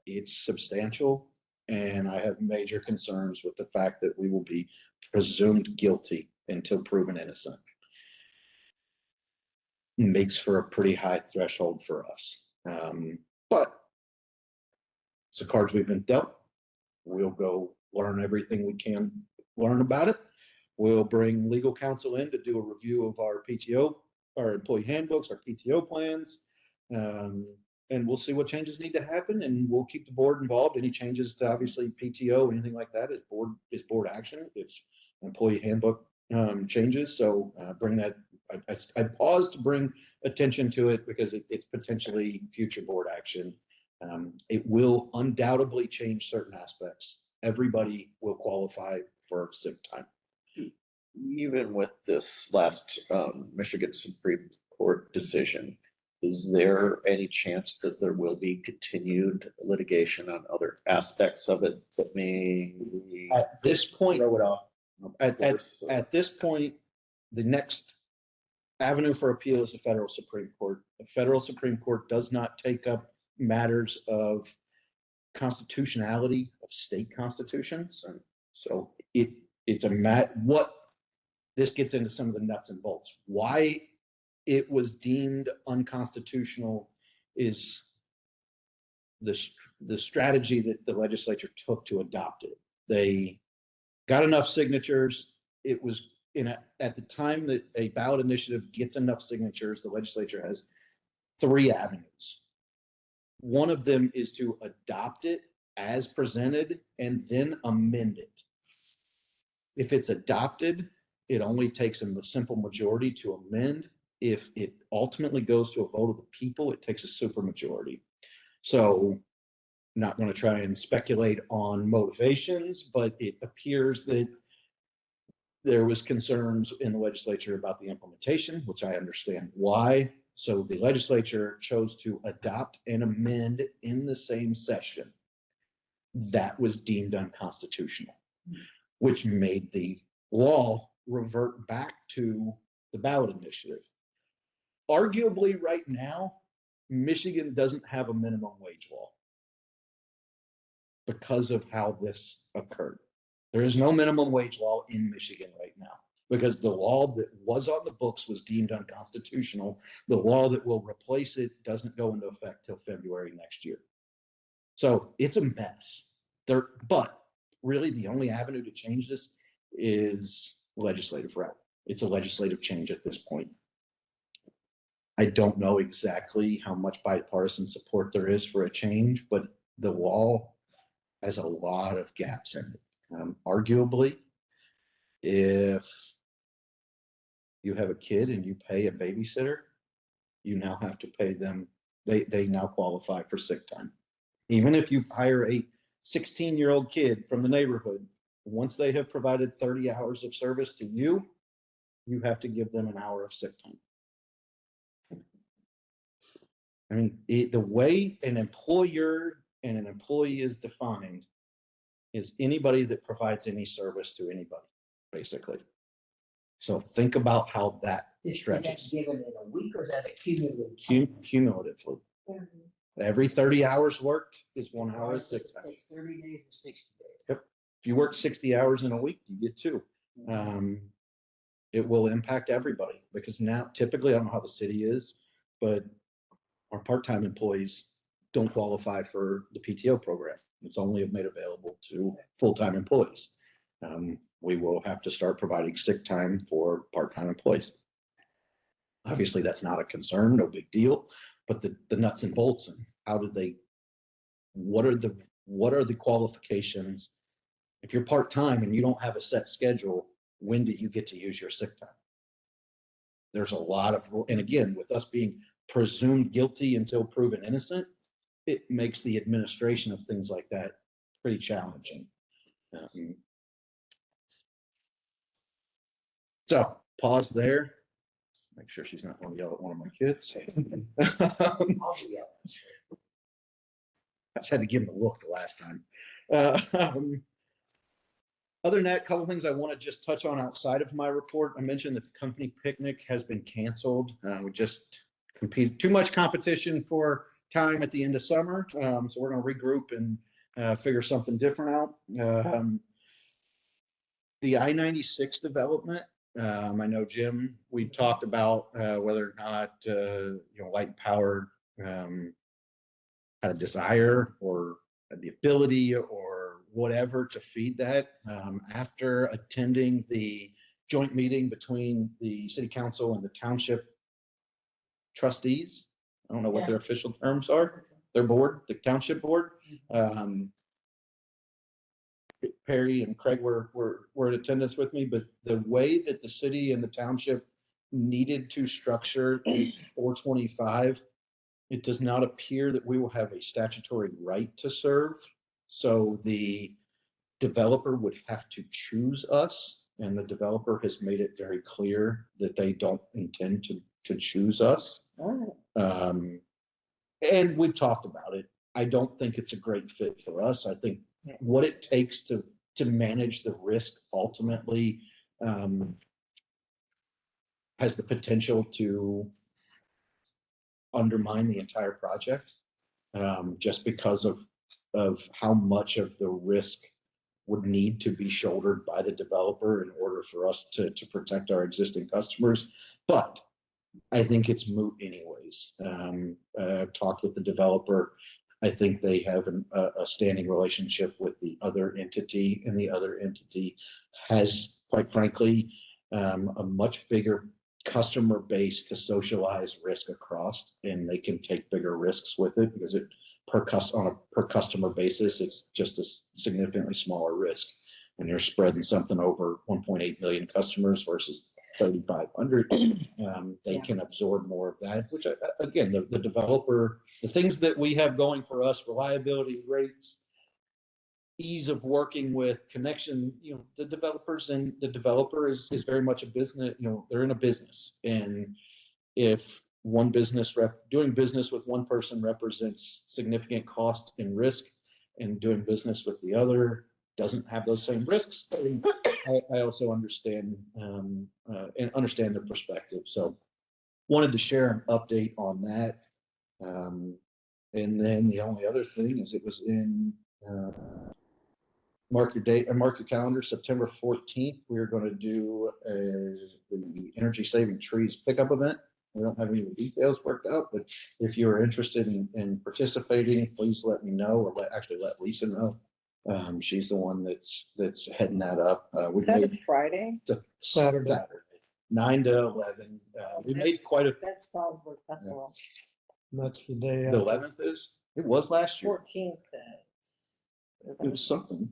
It's substantial. And I have major concerns with the fact that we will be presumed guilty until proven innocent. Makes for a pretty high threshold for us. But it's the cards we've been dealt. We'll go learn everything we can learn about it. We'll bring legal counsel in to do a review of our PTO, our employee handbooks, our PTO plans, and we'll see what changes need to happen, and we'll keep the board involved. Any changes to obviously PTO, anything like that is board action. It's employee handbook changes. So bring that. I paused to bring attention to it because it's potentially future board action. It will undoubtedly change certain aspects. Everybody will qualify for sick time. Even with this last Michigan Supreme Court decision, is there any chance that there will be continued litigation on other aspects of it that may At this point, throw it off? at this point, the next avenue for appeal is the federal Supreme Court. The federal Supreme Court does not take up matters of constitutionality of state constitutions. So it's what, this gets into some of the nuts and bolts. Why it was deemed unconstitutional is the strategy that the legislature took to adopt it. They got enough signatures. It was at the time that a ballot initiative gets enough signatures, the legislature has 3 avenues. One of them is to adopt it as presented and then amend it. If it's adopted, it only takes a simple majority to amend. If it ultimately goes to a vote of the people, it takes a supermajority. So I'm not going to try and speculate on motivations, but it appears that there was concerns in the legislature about the implementation, which I understand why. So the legislature chose to adopt and amend in the same session. That was deemed unconstitutional, which made the law revert back to the ballot initiative. Arguably, right now, Michigan doesn't have a minimum wage law because of how this occurred. There is no minimum wage law in Michigan right now because the law that was on the books was deemed unconstitutional. The law that will replace it doesn't go into effect till February next year. So it's a mess there, but really the only avenue to change this is legislative route. It's a legislative change at this point. I don't know exactly how much bipartisan support there is for a change, but the law has a lot of gaps in it. Arguably, if you have a kid and you pay a babysitter, you now have to pay them, they now qualify for sick time. Even if you hire a 16-year-old kid from the neighborhood, once they have provided 30 hours of service to you, you have to give them an hour of sick time. I mean, the way an employer and an employee is defined is anybody that provides any service to anybody, basically. So think about how that Is that stretches. given in a week or is that a cumulative? Cumulatively. Every 30 hours worked is 1 hour of sick time. Takes 30 days or 60 days. Yep. If you work 60 hours in a week, you get 2. It will impact everybody because now typically, I don't know how the city is, but our part-time employees don't qualify for the PTO program. It's only made available to full-time employees. We will have to start providing sick time for part-time employees. Obviously, that's not a concern, no big deal, but the nuts and bolts and what are the qualifications? If you're part-time and you don't have a set schedule, when do you get to use your sick time? There's a lot of, and again, with us being presumed guilty until proven innocent, it makes the administration of things like that pretty challenging. So pause there. Make sure she's not going to yell at one of my kids. I'll be out. I just had to give him a look the last time. Other than that, a couple things I want to just touch on outside of my report. I mentioned that the company picnic has been canceled. We just competed too much competition for time at the end of summer. So we're going to regroup and figure something different out. The I-96 development. I know, Jim, we talked about whether or not Light and Power had a desire or the ability or whatever to feed that. After attending the joint meeting between the city council and the township trustees, I don't know what their official terms are, their board, the township board. Perry and Craig were in attendance with me, but the way that the city and the township needed to structure 425, it does not appear that we will have a statutory right to serve. So the developer would have to choose us, and the developer has made it very clear that they don't intend to choose us. And we've talked about it. I don't think it's a great fit for us. I think what it takes to manage the risk ultimately has the potential to undermine the entire project just because of how much of the risk would need to be shouldered by the developer in order for us to protect our existing customers. But I think it's moot anyways. I've talked with the developer. I think they have a standing relationship with the other entity, and the other entity has, quite frankly, a much bigger customer base to socialize risk across, and they can take bigger risks with it because on a per customer basis, it's just a significantly smaller risk when you're spreading something over 1.8 million customers versus 3,500. They can absorb more of that, which again, the developer, the things that we have going for us, reliability, rates, ease of working with, connection, the developers, and the developer is very much a business, they're in a business. And if one business doing business with one person represents significant cost and risk, and doing business with the other doesn't have those same risks, I also understand and understand their perspective. So wanted to share an update on that. And then the only other thing is it was in mark your calendar, September 14th. We are going to do the energy saving trees pickup event. We don't have any of the details worked out, but if you're interested in participating, please let me know, or let Lisa know. She's the one that's heading that up. Is that a Friday? It's a Saturday. 9 to 11. We made quite a. That's called Wood Festival. That's the day. The 11th is. It was last year. 14th is. It was something.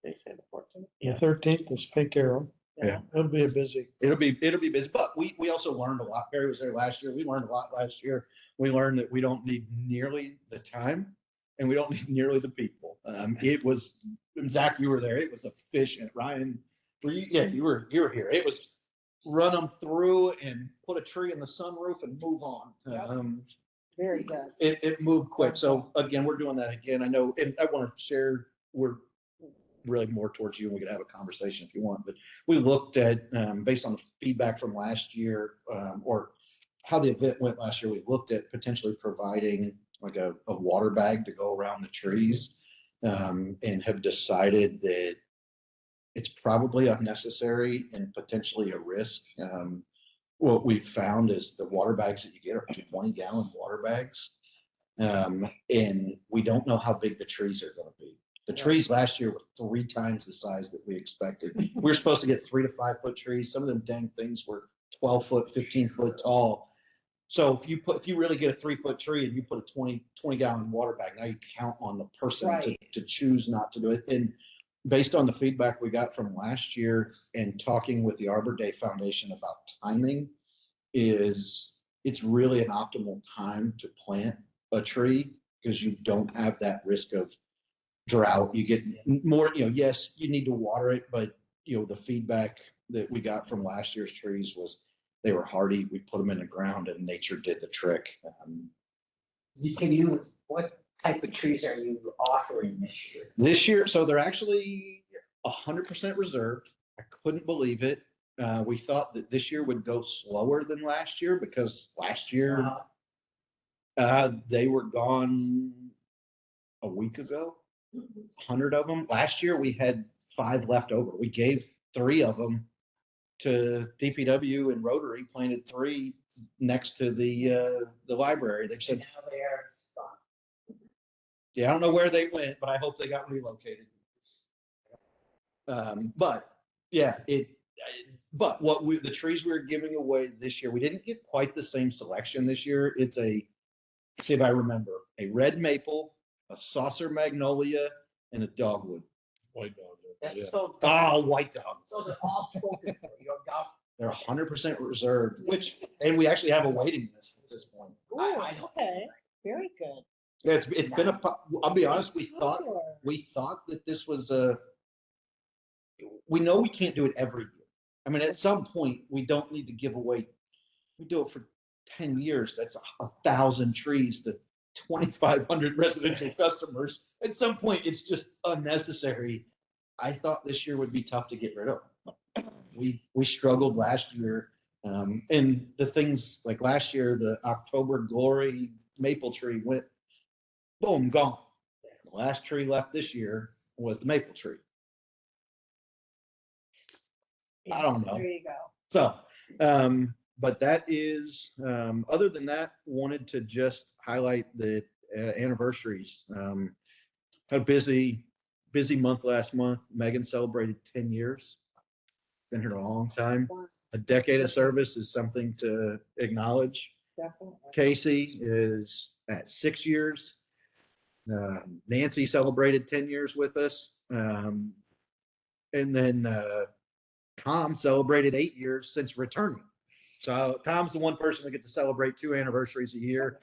They say the 14th. The 13th is Pink Arrow. Yeah. It'll be busy. It'll be busy, but we also learned a lot. Barry was there last year. We learned a lot last year. We learned that we don't need nearly the time, and we don't need nearly the people. It was, Zach, you were there. It was efficient. Ryan, you were here. It was run them through and put a tree in the sunroof and move on. Very good. It moved quick. So again, we're doing that again. I know, and I want to share, we're really more towards you, and we could have a conversation if you want, but we looked at, based on the feedback from last year, or how the event went last year, we looked at potentially providing like a water bag to go around the trees, and have decided that it's probably unnecessary and potentially a risk. What we've found is the water bags that you get are 20-gallon water bags. And we don't know how big the trees are going to be. The trees last year were 3 times the size that we expected. We were supposed to get 3 to 5 foot trees. Some of them dang things were 12 foot, 15 foot tall. So if you really get a 3-foot tree and you put a 20-gallon water bag, now you count on the person to choose not to do it. And based on the feedback we got from last year and talking with the Arbor Day Foundation about timing, it's really an optimal time to plant a tree because you don't have that risk of drought. You get more, yes, you need to water it, but the feedback that we got from last year's trees was they were hardy. We put them in the ground and nature did the trick. What type of trees are you offering this year? This year, so they're actually 100% reserved. I couldn't believe it. We thought that this year would go slower than last year because last year they were gone a week ago. 100 of them. Last year we had 5 left over. We gave 3 of them to DPW and Rotary, planted 3 next to the library. They said Now they are stopped. Yeah, I don't know where they went, but I hope they got relocated. But yeah, but the trees we were giving away this year, we didn't get quite the same selection this year. It's see if I remember, a red maple, a saucer magnolia, and a dogwood. White dog. That's Yeah. so. White dog. So they're all spoken for, your dog. They're 100% reserved, and we actually have a waiting list at this point. I know. Okay, very good. Yeah, it's been I'll be honest, we Sure. thought that this was we know we can't do it every year. I mean, at some point we don't need to give away, we do it for 10 years. That's 1,000 trees to 2,500 residential customers. At some point it's just unnecessary. I thought this year would be tough to get rid of. We struggled last year. And the things like last year, the October Glory maple tree went boom, gone. The last tree left this year was the maple tree. I don't know. There you go. So, but that is, other than that, wanted to just highlight the anniversaries. Had a busy month last month. Megan celebrated 10 years. Been here a long time. A decade of service is something to acknowledge. Definitely. Casey is at 6 years. Nancy celebrated 10 years with us. And then Tom celebrated 8 years since returning. So Tom's the one person that gets to celebrate 2 anniversaries a year.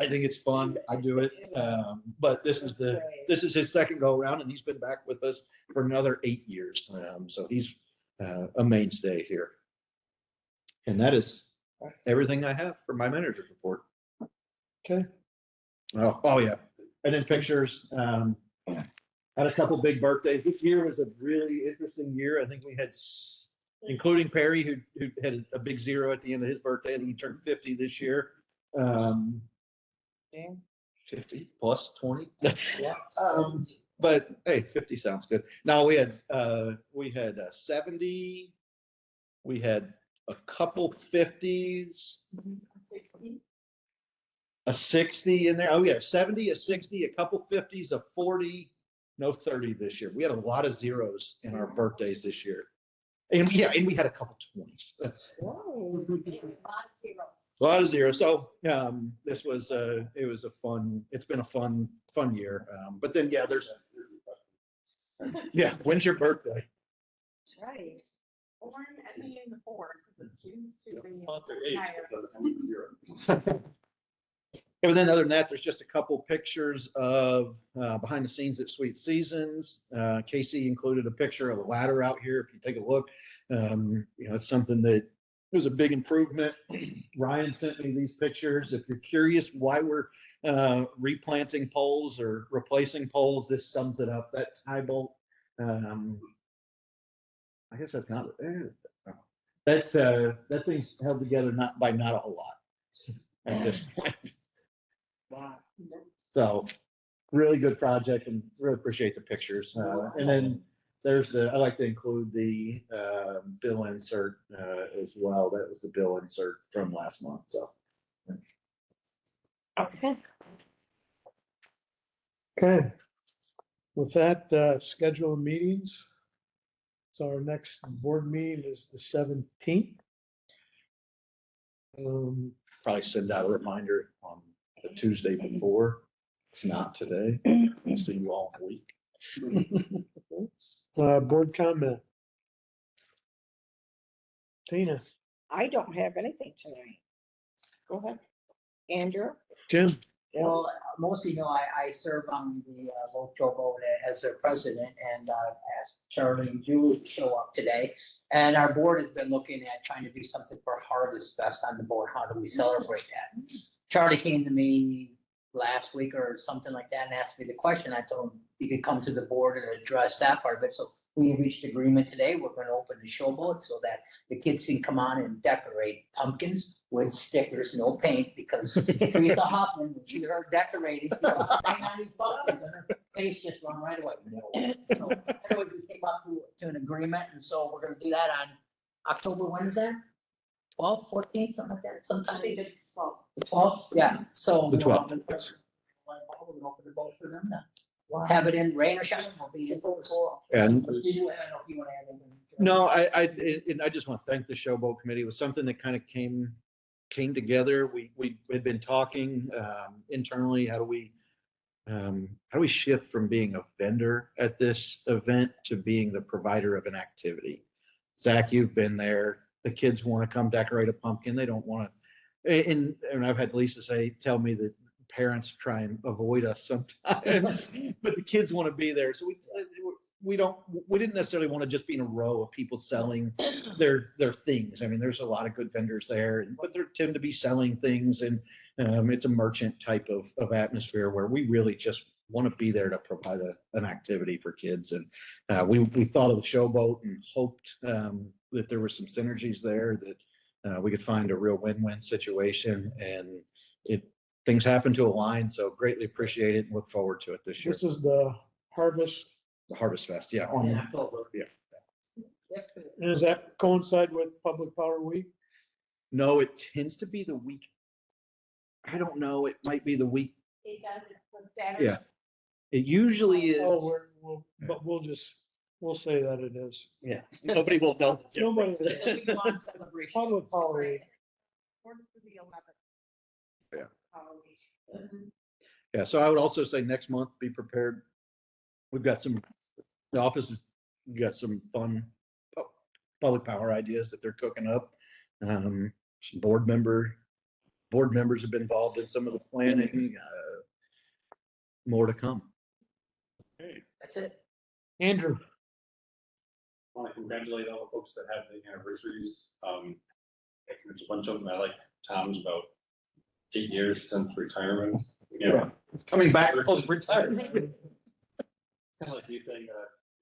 I think it's fun. I do it. But this is his second go around, and he's been back with us for another 8 years. So he's a mainstay here. And that is everything I have for my manager's report. Okay. Oh yeah. And then pictures. Had a couple big birthdays. This year was a really interesting year. I think we had, including Perry, who had a big 0 at the end of his birthday. I think he turned 50 this year. 50 plus 20. Yeah. But hey, 50 sounds good. Now we had 70. We had a couple 50s, 60. a 60 in there. Oh yeah, 70, a 60, a couple 50s, a 40. No 30 this year. We had a lot of 0s in our birthdays this year. And we had a couple 20s. That's Whoa. a lot of 0s. So this was it's been a fun year. But then when's your birthday? Right. Born at the end of 4, because it seems to be higher. And then other than that, there's just a couple pictures of behind the scenes at Sweet Seasons. Casey included a picture of the ladder out here. If you take a look, it's something that it was a big improvement. Ryan sent me these pictures. If you're curious why we're replanting poles or replacing poles, this sums it up. That tie bolt, I guess that's not that thing's held together not a whole lot at this point. Wow. So really good project and really appreciate the pictures. And then there's I like to include the bill insert as well. That was the bill insert from last month. So. Okay. Okay. With that, schedule of meetings. So our next board meeting is the 17th. Probably send out a reminder on the Tuesday before. It's not today. I'll see you all in a week. Board comment. Tina, I don't have anything tonight. Go ahead. Andrew? Jim, Well, most of you know, I serve on the Lowell Board as their president, and asked Charlie and Julie to show up today. And our board has been looking at trying to do something for Harvest Fest on the board. How do we celebrate that? Charlie came to me last week or something like that and asked me the question. I told him he could come to the board and address that part of it. So we reached agreement today. We're going to open the showboat so that the kids can come on and decorate pumpkins with stickers, no paint, because Teresa Hoffman, when she heard decorating, hang on these pumpkins, and her face just run right away. So anyway, we came up to an agreement, and so we're going to do that on October. When is that? 12th, 14th, something like that. Sometime. It's 12. The 12th, yeah. So The 12th. We're going to open the boat for them now. Have it in rain or shine. We'll be in full. And Did you, I don't know if you want to add anything? no, I just want to thank the Showboat Committee. It was something that kind of came together. We had been talking internally. How do we shift from being a vendor at this event to being the provider of an activity? Zach, you've been there. The kids want to come decorate a pumpkin. They don't want to. And I've had Lisa tell me that parents try and avoid us sometimes, but the kids want to be there. So we didn't necessarily want to just be in a row of people selling their things. I mean, there's a lot of good vendors there, but they tend to be selling things, and it's a merchant type of atmosphere where we really just want to be there to provide an activity for kids. And we thought of the Showboat and hoped that there were some synergies there, that we could find a real win-win situation, and things happen to align. So greatly appreciate it and look forward to it this year. this is the Harvest. The Harvest Fest, yeah. In October. Yeah. And does that coincide with Public Power Week? No, it tends to be the week. I don't know, it might be the week. It does, it's on Saturday. Yeah. It usually Oh, is. but we'll say that it is. Yeah, nobody will know. the Nobody- difference. It's a week-long celebration. Public Power Week. Fourth to the 11th. Yeah. Power Week. Yeah, so I would also say next month, be prepared. We've got the office has got some fun public power ideas that they're cooking up. Some board members have been involved in some of the planning. More to come. That's it. Andrew, I want to congratulate all the folks that have the anniversaries. There's a bunch of them. I like Tom's about 8 years since retirement. You know, It's coming back post retirement. it's kind of like you saying,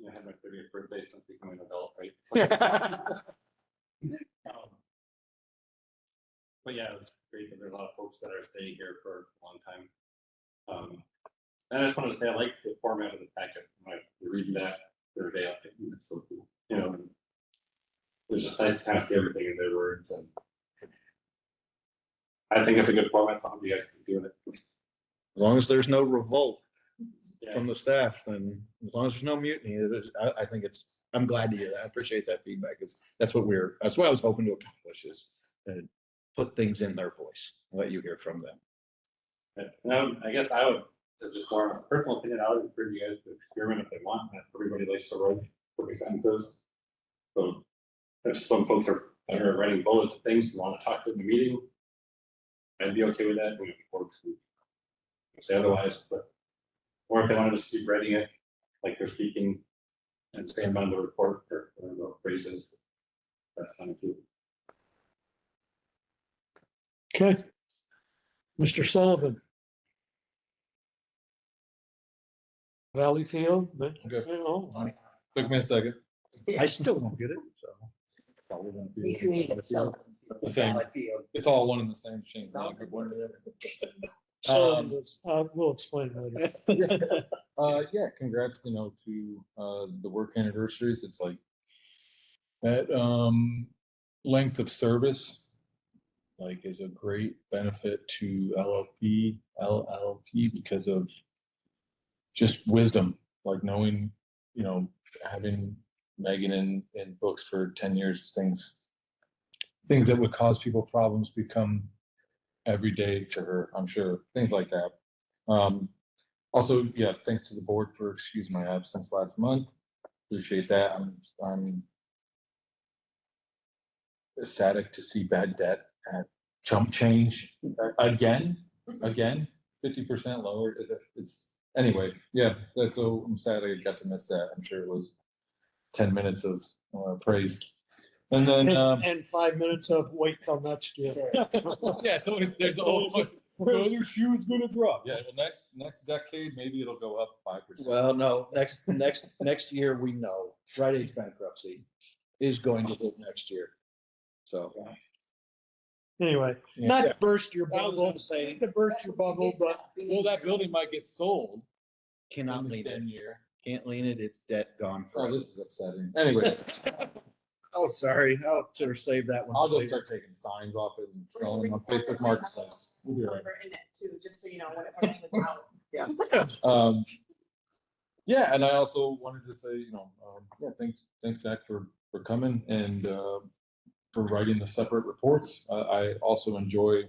I had my 30th birthday since becoming an adult, right? But yeah, it's great that there's a lot of folks that are staying here for a long time. And I just wanted to say, I like the format of the packet. When I was reading that the other day, I think it's so cool. You know, it's just nice to kind of see everything in their words, and I think it's a good format. So I hope you guys keep doing it. As long as there's no revolt Yeah. from the staff, then as long as there's no mutiny, I think I'm glad to hear that. I appreciate that feedback. That's what I was hoping to accomplish is put things in their voice, let you hear from them. And I guess I would, as just more of a personal opinion, I would encourage you guys to experiment if they want. Not everybody likes to write perfect sentences. So if some folks are writing bullet things and want to talk to in the meeting, I'd be okay with that. We have folks who say otherwise, or if they want to just keep writing it like they're speaking and stand on the report or the phrases, that's fine too. okay. Mr. Sullivan. Valleyfield, but, Okay. you know, Took me a second. I still don't get it, so. Probably gonna be- Be creative. So. The same. It's all one and the same machine. Sound Good one. so we'll explain later. Yeah, congrats, to the work anniversaries. It's like that length of service is a great benefit to LL&P because of just wisdom, like knowing, having Megan in books for 10 years, things that would cause people problems become everyday to her, I'm sure, things like that. Also, yeah, thanks to the board for excusing my absence last month. Appreciate that. I'm ecstatic to see bad debt at chump change again, 50% lower. Anyway, yeah, so I'm sad I got to miss that. I'm sure it was 10 minutes of praise. And then, And 5 minutes of wait till next year. yeah, there's always, the other shoe is gonna drop. Yeah, well, next decade, maybe it'll go up 5%. Well, no, next year, we know Rite Aid's bankruptcy is going to hit next year. So. Anyway, Yeah. not to burst your I was bubble, gonna say, to burst your bubble, but Well, that building might get sold. cannot in lean this it. 10 year. Can't lean it. It's debt gone Oh, forever. this is upsetting. Anyway, Oh, sorry. I'll should have saved that one. I'll for just later. start taking signs off it and selling them on Facebook Marketplace. We'll be all right. Number in it too, just so you know when it was out. Yeah, and I also wanted to say, yeah, thanks Zach for coming and for writing the separate reports. I also enjoy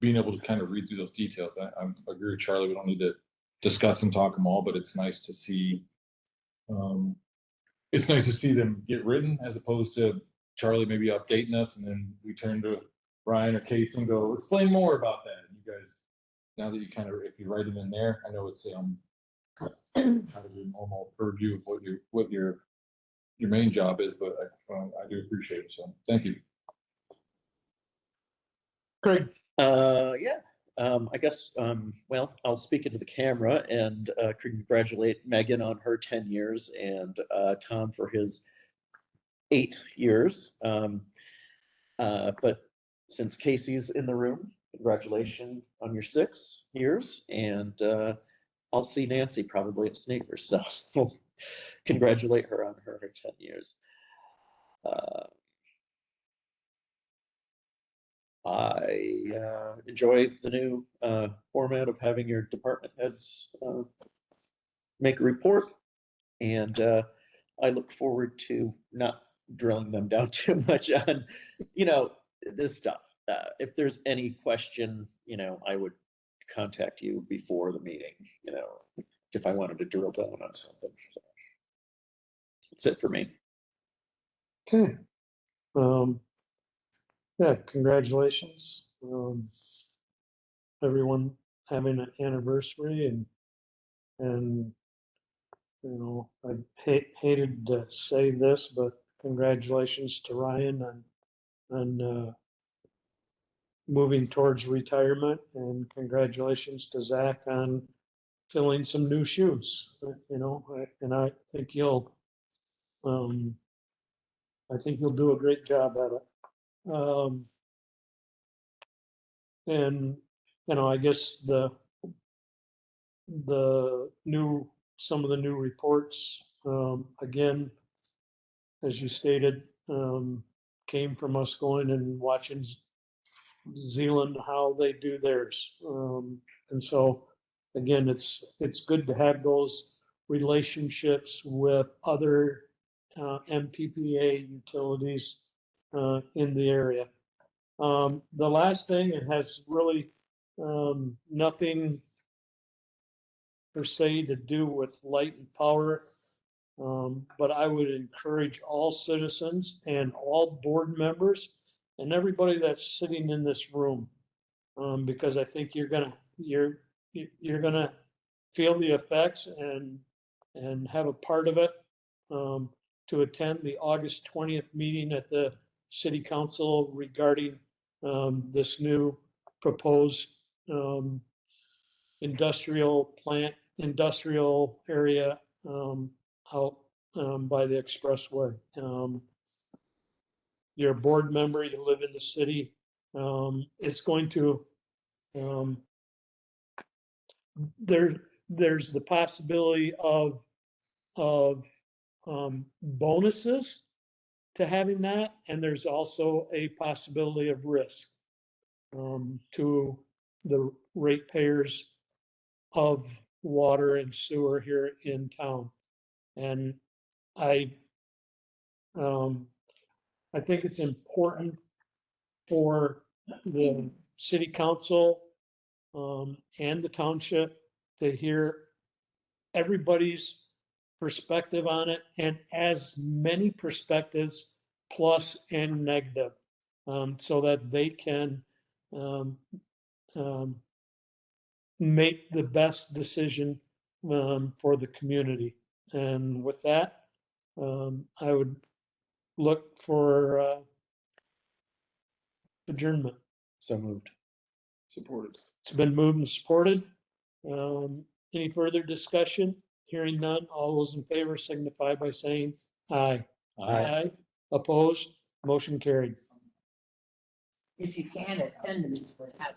being able to kind of read through those details. I agree with Charlie. We don't need to discuss and talk them all, but it's nice to see. It's nice to see them get written as opposed to Charlie maybe updating us and then we turn to Ryan or Casey and go, explain more about that. And you guys, now that you kind of, if you write it in there, I know it's out of your normal purview of what your main job is, but I do appreciate it. So thank you. Craig, Yeah, I guess, well, I'll speak into the camera and congratulate Megan on her 10 years and Tom for his 8 years. But since Casey's in the room, congratulations on your 6 years. And I'll see Nancy probably at Sneakers. So congratulate her on her 10 years. I enjoy the new format of having your department heads make a report. And I look forward to not drilling them down too much on, this stuff. If there's any question, I would contact you before the meeting, if I wanted to drill down on something. So that's it for me. Okay. Yeah, congratulations. Everyone having an anniversary and I hated to say this, but congratulations to Ryan on moving towards retirement, and congratulations to Zach on filling some new shoes, and I think you'll do a great job at it. And, I guess some of the new reports, again, as you stated, came from us going and watching Zealand, how they do theirs. And so, again, it's good to have those relationships with other MPPA utilities in the area. The last thing, it has really nothing per se to do with light and power, but I would encourage all citizens and all board members and everybody that's sitting in this room, because I think you're gonna feel the effects and have a part of it, to attend the August 20th meeting at the City Council regarding this new proposed industrial area out by the expressway. You're a board member, you live in the city. It's going to, there's the possibility of bonuses to having that, and there's also a possibility of risk to the ratepayers of water and sewer here in town. And I think it's important for the city council and the township to hear everybody's perspective on it, and as many perspectives, plus and negative, so that they can make the best decision for the community. And with that, I would look for adjournment. So moved. Supported. It's been moved and supported. Any further discussion? Hearing none, all those in favor signify by saying aye. Aye. Opposed? Motion carried. If you can, attend the meeting, but have